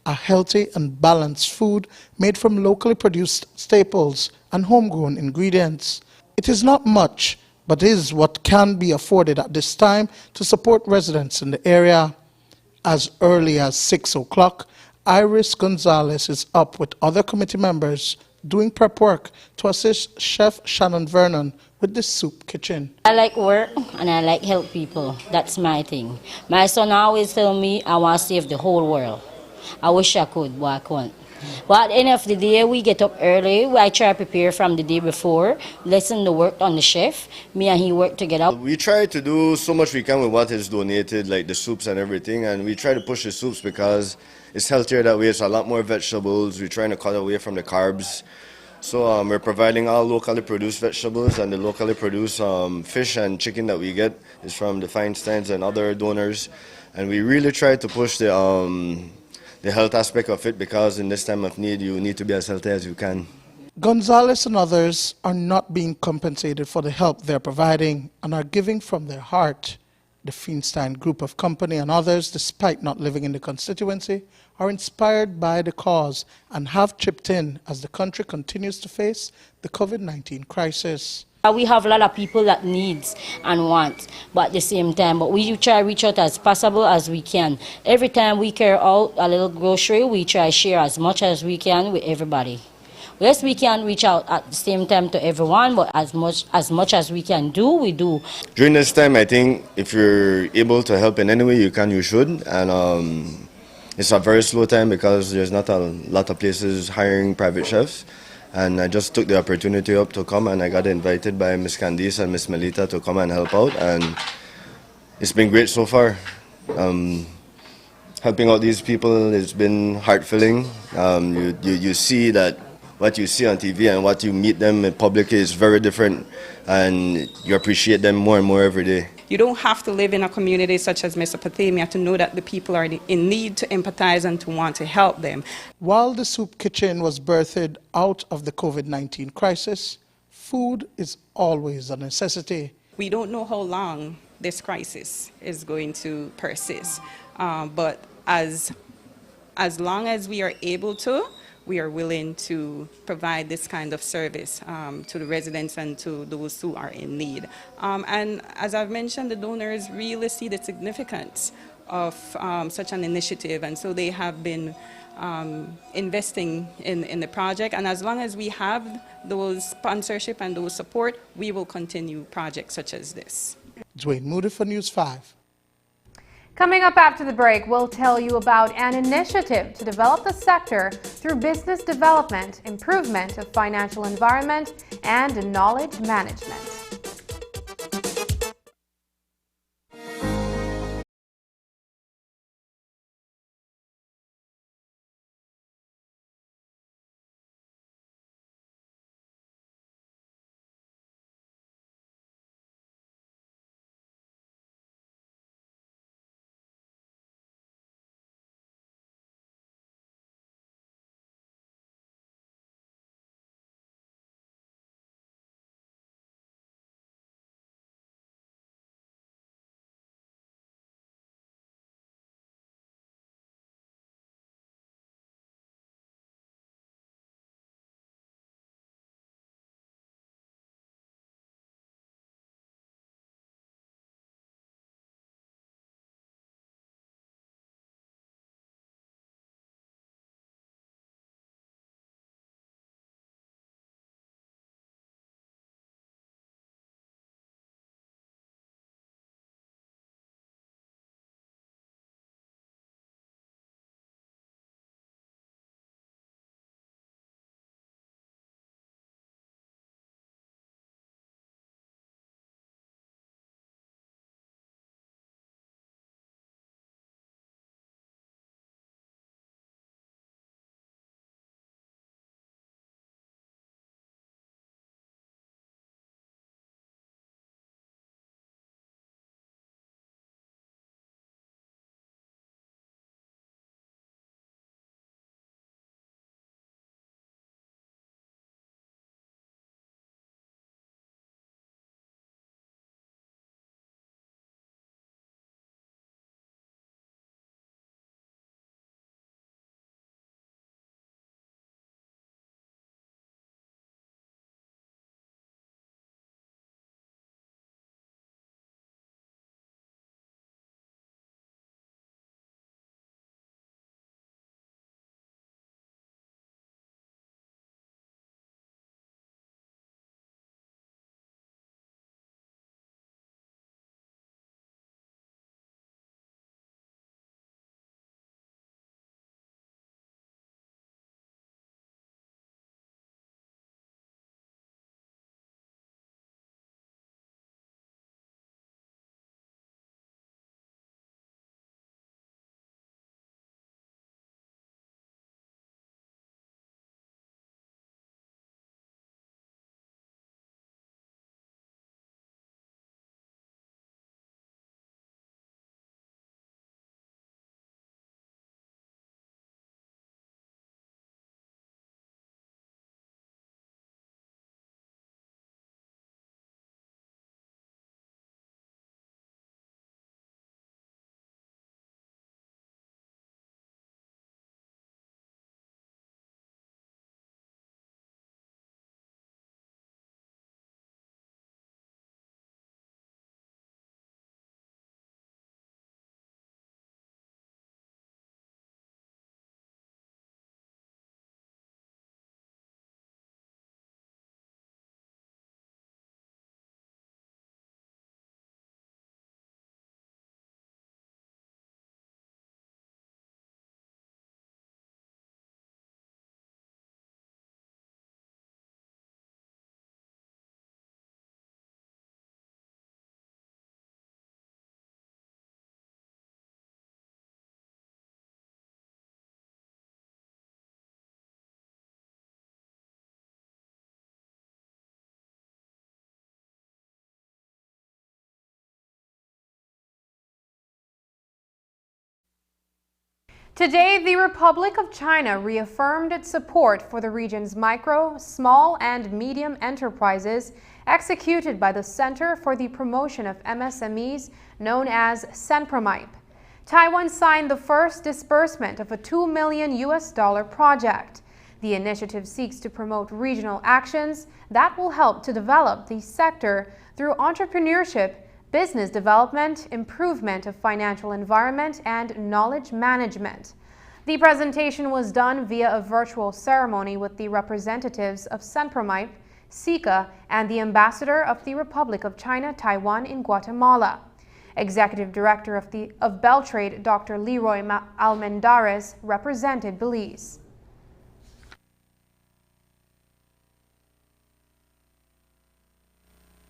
S8: a healthy and balanced food made from locally produced staples and homegrown ingredients. It is not much, but is what can be afforded at this time to support residents in the area. As early as 6 o'clock, Iris Gonzalez is up with other committee members doing prep work to assist Chef Shannon Vernon with the soup kitchen.
S10: I like work and I like help people. That's my thing. My son always tell me I want to save the whole world. I wish I could, but I can't. But at the end of the day, we get up early. I try to prepare from the day before, listen to work on the chef. Me and he work together.
S11: We try to do so much we can with what is donated, like the soups and everything, and we try to push the soups because it's healthier that way. It's a lot more vegetables. We're trying to cut away from the carbs. So we're providing all locally produced vegetables, and the locally produced fish and chicken that we get is from the Feinsteins and other donors. And we really try to push the health aspect of it, because in this time of need, you need to be as healthy as you can.
S8: Gonzalez and others are not being compensated for the help they're providing and are giving from their heart. The Feinstein Group of Company and others, despite not living in the constituency, are inspired by the cause and have chipped in as the country continues to face the COVID-19 crisis.
S10: We have a lot of people that needs and want, but at the same time, but we try to reach out as possible as we can. Every time we carry out a little grocery, we try to share as much as we can with everybody. Yes, we can reach out at the same time to everyone, but as much as we can do, we do.
S11: During this time, I think if you're able to help in any way you can, you should. And it's a very slow time because there's not a lot of places hiring private chefs. And I just took the opportunity up to come, and I got invited by Miss Candice and Miss Melita to come and help out, and it's been great so far. Helping out these people, it's been heart-filling. You see that what you see on TV and what you meet them in public is very different, and you appreciate them more and more every day.
S9: You don't have to live in a community such as Mesopotamia to know that the people are in need, to empathize and to want to help them.
S8: While the soup kitchen was birthed out of the COVID-19 crisis, food is always a necessity.
S9: We don't know how long this crisis is going to persist, but as as long as we are able to, we are willing to provide this kind of service to the residents and to those who are in need. And as I've mentioned, the donors really see the significance of such an initiative, and so they have been investing in the project. And as long as we have those sponsorship and those support, we will continue projects such as this.
S8: Dwayne Moody for News 5.
S1: Coming up after the break, we'll tell you about an initiative to develop the sector through business development, improvement of financial environment, and knowledge management. Today, the Republic of China reaffirmed its support for the region's micro, small, and medium enterprises executed by the Center for the Promotion of MSMEs, known as CENPROMIPE. Taiwan signed the first disbursement of a $2 million project. The initiative seeks to promote regional actions that will help to develop the sector through entrepreneurship, business development, improvement of financial environment, and knowledge management. The presentation was done via a virtual ceremony with the representatives of Senpromite, SICA, and the ambassador of the Republic of China, Taiwan in Guatemala. Executive Director of Beltrade, Dr. Leroy Almendarez, represented Belize.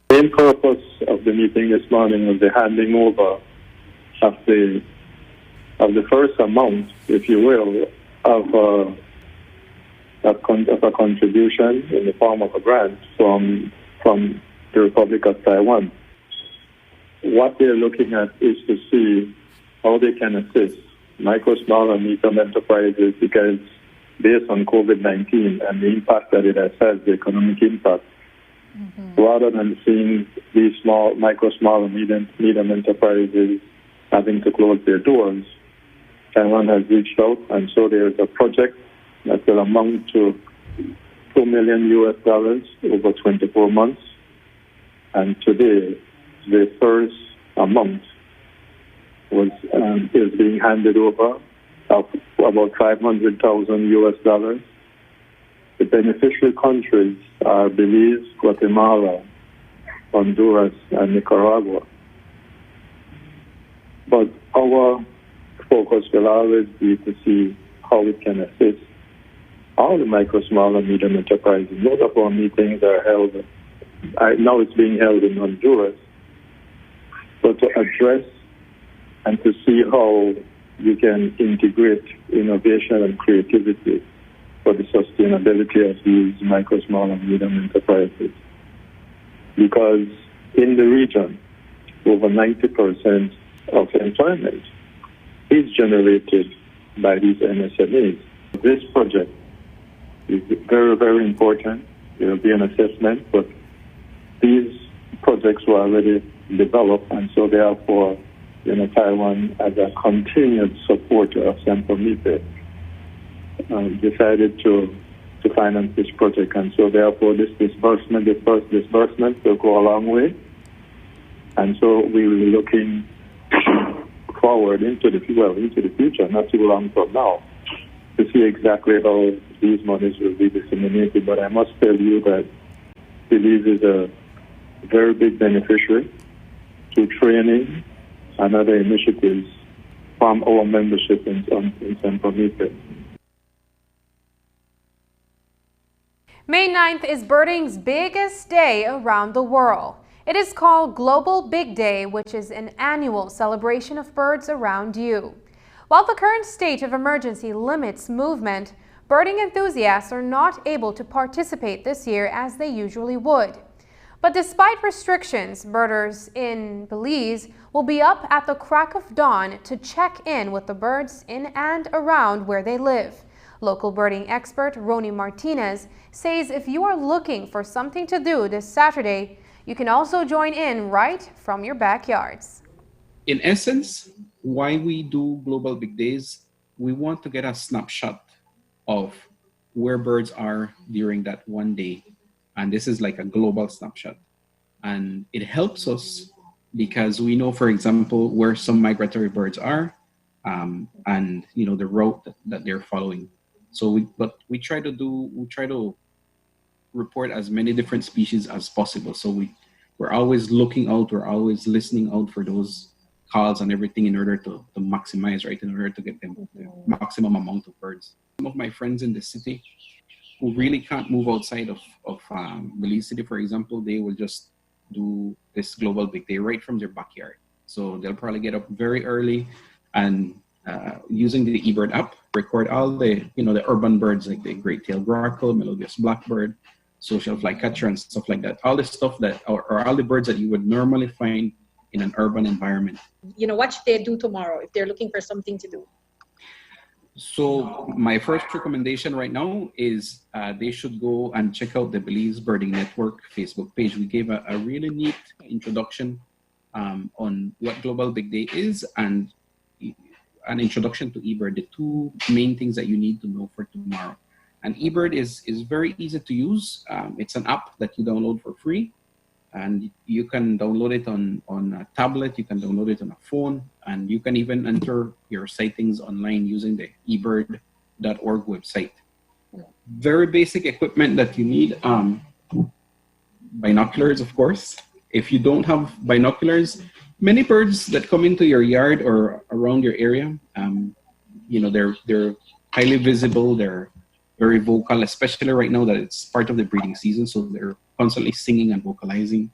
S12: The main purpose of the meeting this morning was the handing over of the first amount, if you will, of a contribution in the form of a grant from the Republic of Taiwan. What they're looking at is to see how they can assist micro, small, and medium enterprises, because based on COVID-19 and the impact that it has had, the economic impact, rather than seeing these micro, small, and medium enterprises having to close their doors, Taiwan has reached out, and so there is a project that will amount to $2 million over 24 months. And today, the first amount is being handed over of about $500,000. The beneficiary countries are Belize, Guatemala, Honduras, and Nicaragua. But our focus will always be to see how we can assist all the micro, small, and medium enterprises. Most of our meetings are held, now it's being held in Honduras, but to address and to see how you can integrate innovation and creativity for the sustainability of these micro, small, and medium enterprises. Because in the region, over 90% of employment is generated by these MSMEs. This project is very, very important. There will be an assessment, but these projects were already developed, and so therefore, Taiwan, as a continued supporter of Senpromite, decided to finance this project, and so therefore this disbursement, the first disbursement, will go a long way, and so we will be looking forward into the future, not too long from now, to see exactly how these monies will be disseminated. But I must tell you that Belize is a very big beneficiary to training and other initiatives from our membership in Senpromite.
S1: May 9th is birding's biggest day around the world. It is called Global Big Day, which is an annual celebration of birds around you. While the current state of emergency limits movement, birding enthusiasts are not able to participate this year as they usually would. But despite restrictions, birders in Belize will be up at the crack of dawn to check in with the birds in and around where they live. Local birding expert Roni Martinez says if you are looking for something to do this Saturday, you can also join in right from your backyards.
S13: In essence, why we do Global Big Days, we want to get a snapshot of where birds are during that one day. And this is like a global snapshot. And it helps us because we know, for example, where some migratory birds are and the route that they're following. So we try to report as many different species as possible. So we're always looking out, we're always listening out for those calls and everything in order to maximize, right? In order to get them the maximum amount of birds. Some of my friends in the city who really can't move outside of Belize City, for example, they will just do this Global Big Day right from their backyard. So they'll probably get up very early and using the eBird app, record all the urban birds like the great-tailed grackle, melodious blackbird, social flycatcher, and stuff like that. All the stuff or all the birds that you would normally find in an urban environment.
S14: What should they do tomorrow if they're looking for something to do?
S13: So my first recommendation right now is they should go and check out the Belize Birding Network Facebook page. We gave a really neat introduction on what Global Big Day is, and an introduction to eBird, the two main things that you need to know for tomorrow. And eBird is very easy to use. It's an app that you download for free, and you can download it on a tablet, you can download it on a phone, and you can even enter your sightings online using the ebird.org website. Very basic equipment that you need. Binoculars, of course. If you don't have binoculars, many birds that come into your yard or around your area, they're highly visible, they're very vocal, especially right now that it's part of the breeding season, so they're constantly singing and vocalizing.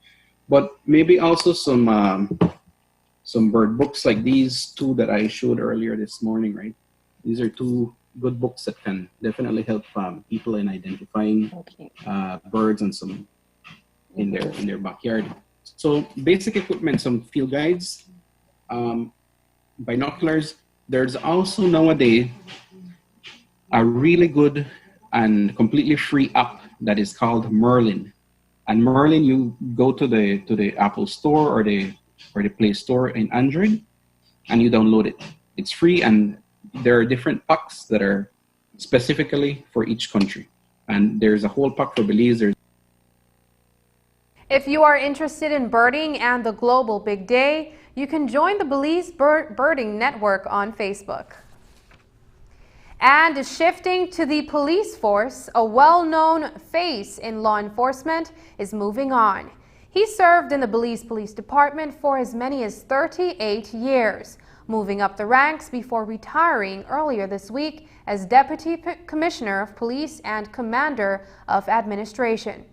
S13: But maybe also some bird books like these two that I showed earlier this morning, right? These are two good books that can definitely help people in identifying birds and some in their backyard. So basic equipment, some field guides, binoculars. There's also nowadays a really good and completely free app that is called Merlin. And Merlin, you go to the Apple Store or the Play Store in Android, and you download it. It's free, and there are different packs that are specifically for each country. And there's a whole pack for Belize.
S1: If you are interested in birding and the global big day, you can join the Belize Birding Network on Facebook. And shifting to the police force, a well-known face in law enforcement is moving on. He served in the Belize Police Department for as many as 38 years, moving up the ranks before retiring earlier this week as Deputy Commissioner of Police and Commander of Administration.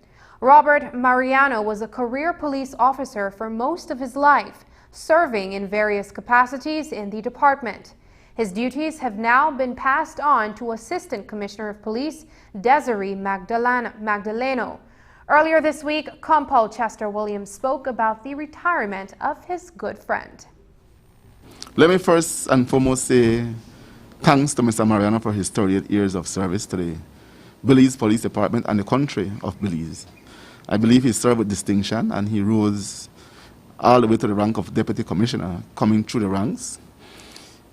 S1: Robert Mariano was a career police officer for most of his life, serving in various capacities in the department. His duties have now been passed on to Assistant Commissioner of Police Desiree Magdaleno. Earlier this week, Compol Chester Williams spoke about the retirement of his good friend.
S15: Let me first and foremost say thanks to Mr. Mariano for his 38 years of service to the Belize Police Department and the country of Belize. I believe he served with distinction, and he rose all the way to the rank of Deputy Commissioner, coming through the ranks.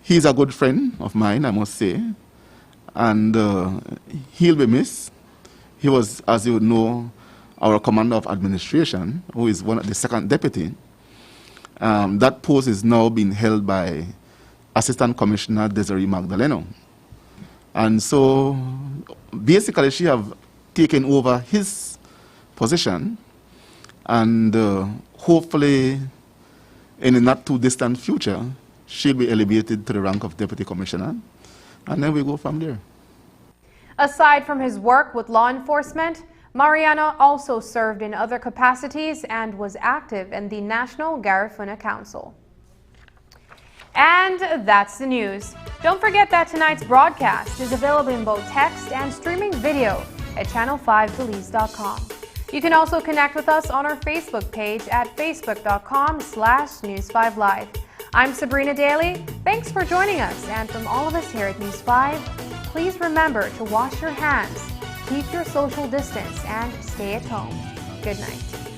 S15: He's a good friend of mine, I must say, and he'll be missed. He was, as you know, our Commander of Administration, who is the second deputy. That post is now being held by Assistant Commissioner Desiree Magdaleno. And so, basically, she have taken over his position, and hopefully, in the not too distant future, she'll be elevated to the rank of Deputy Commissioner, and then we go from there.
S1: Aside from his work with law enforcement, Mariano also served in other capacities and was active in the National Garifuna Council. And that's the news. Don't forget that tonight's broadcast is available in both text and streaming video at channel5belize.com. You can also connect with us on our Facebook page at facebook.com/News5Live. I'm Sabrina Daly. Thanks for joining us. And from all of us here at News 5, please remember to wash your hands, keep your social distance, and stay at home. Good night.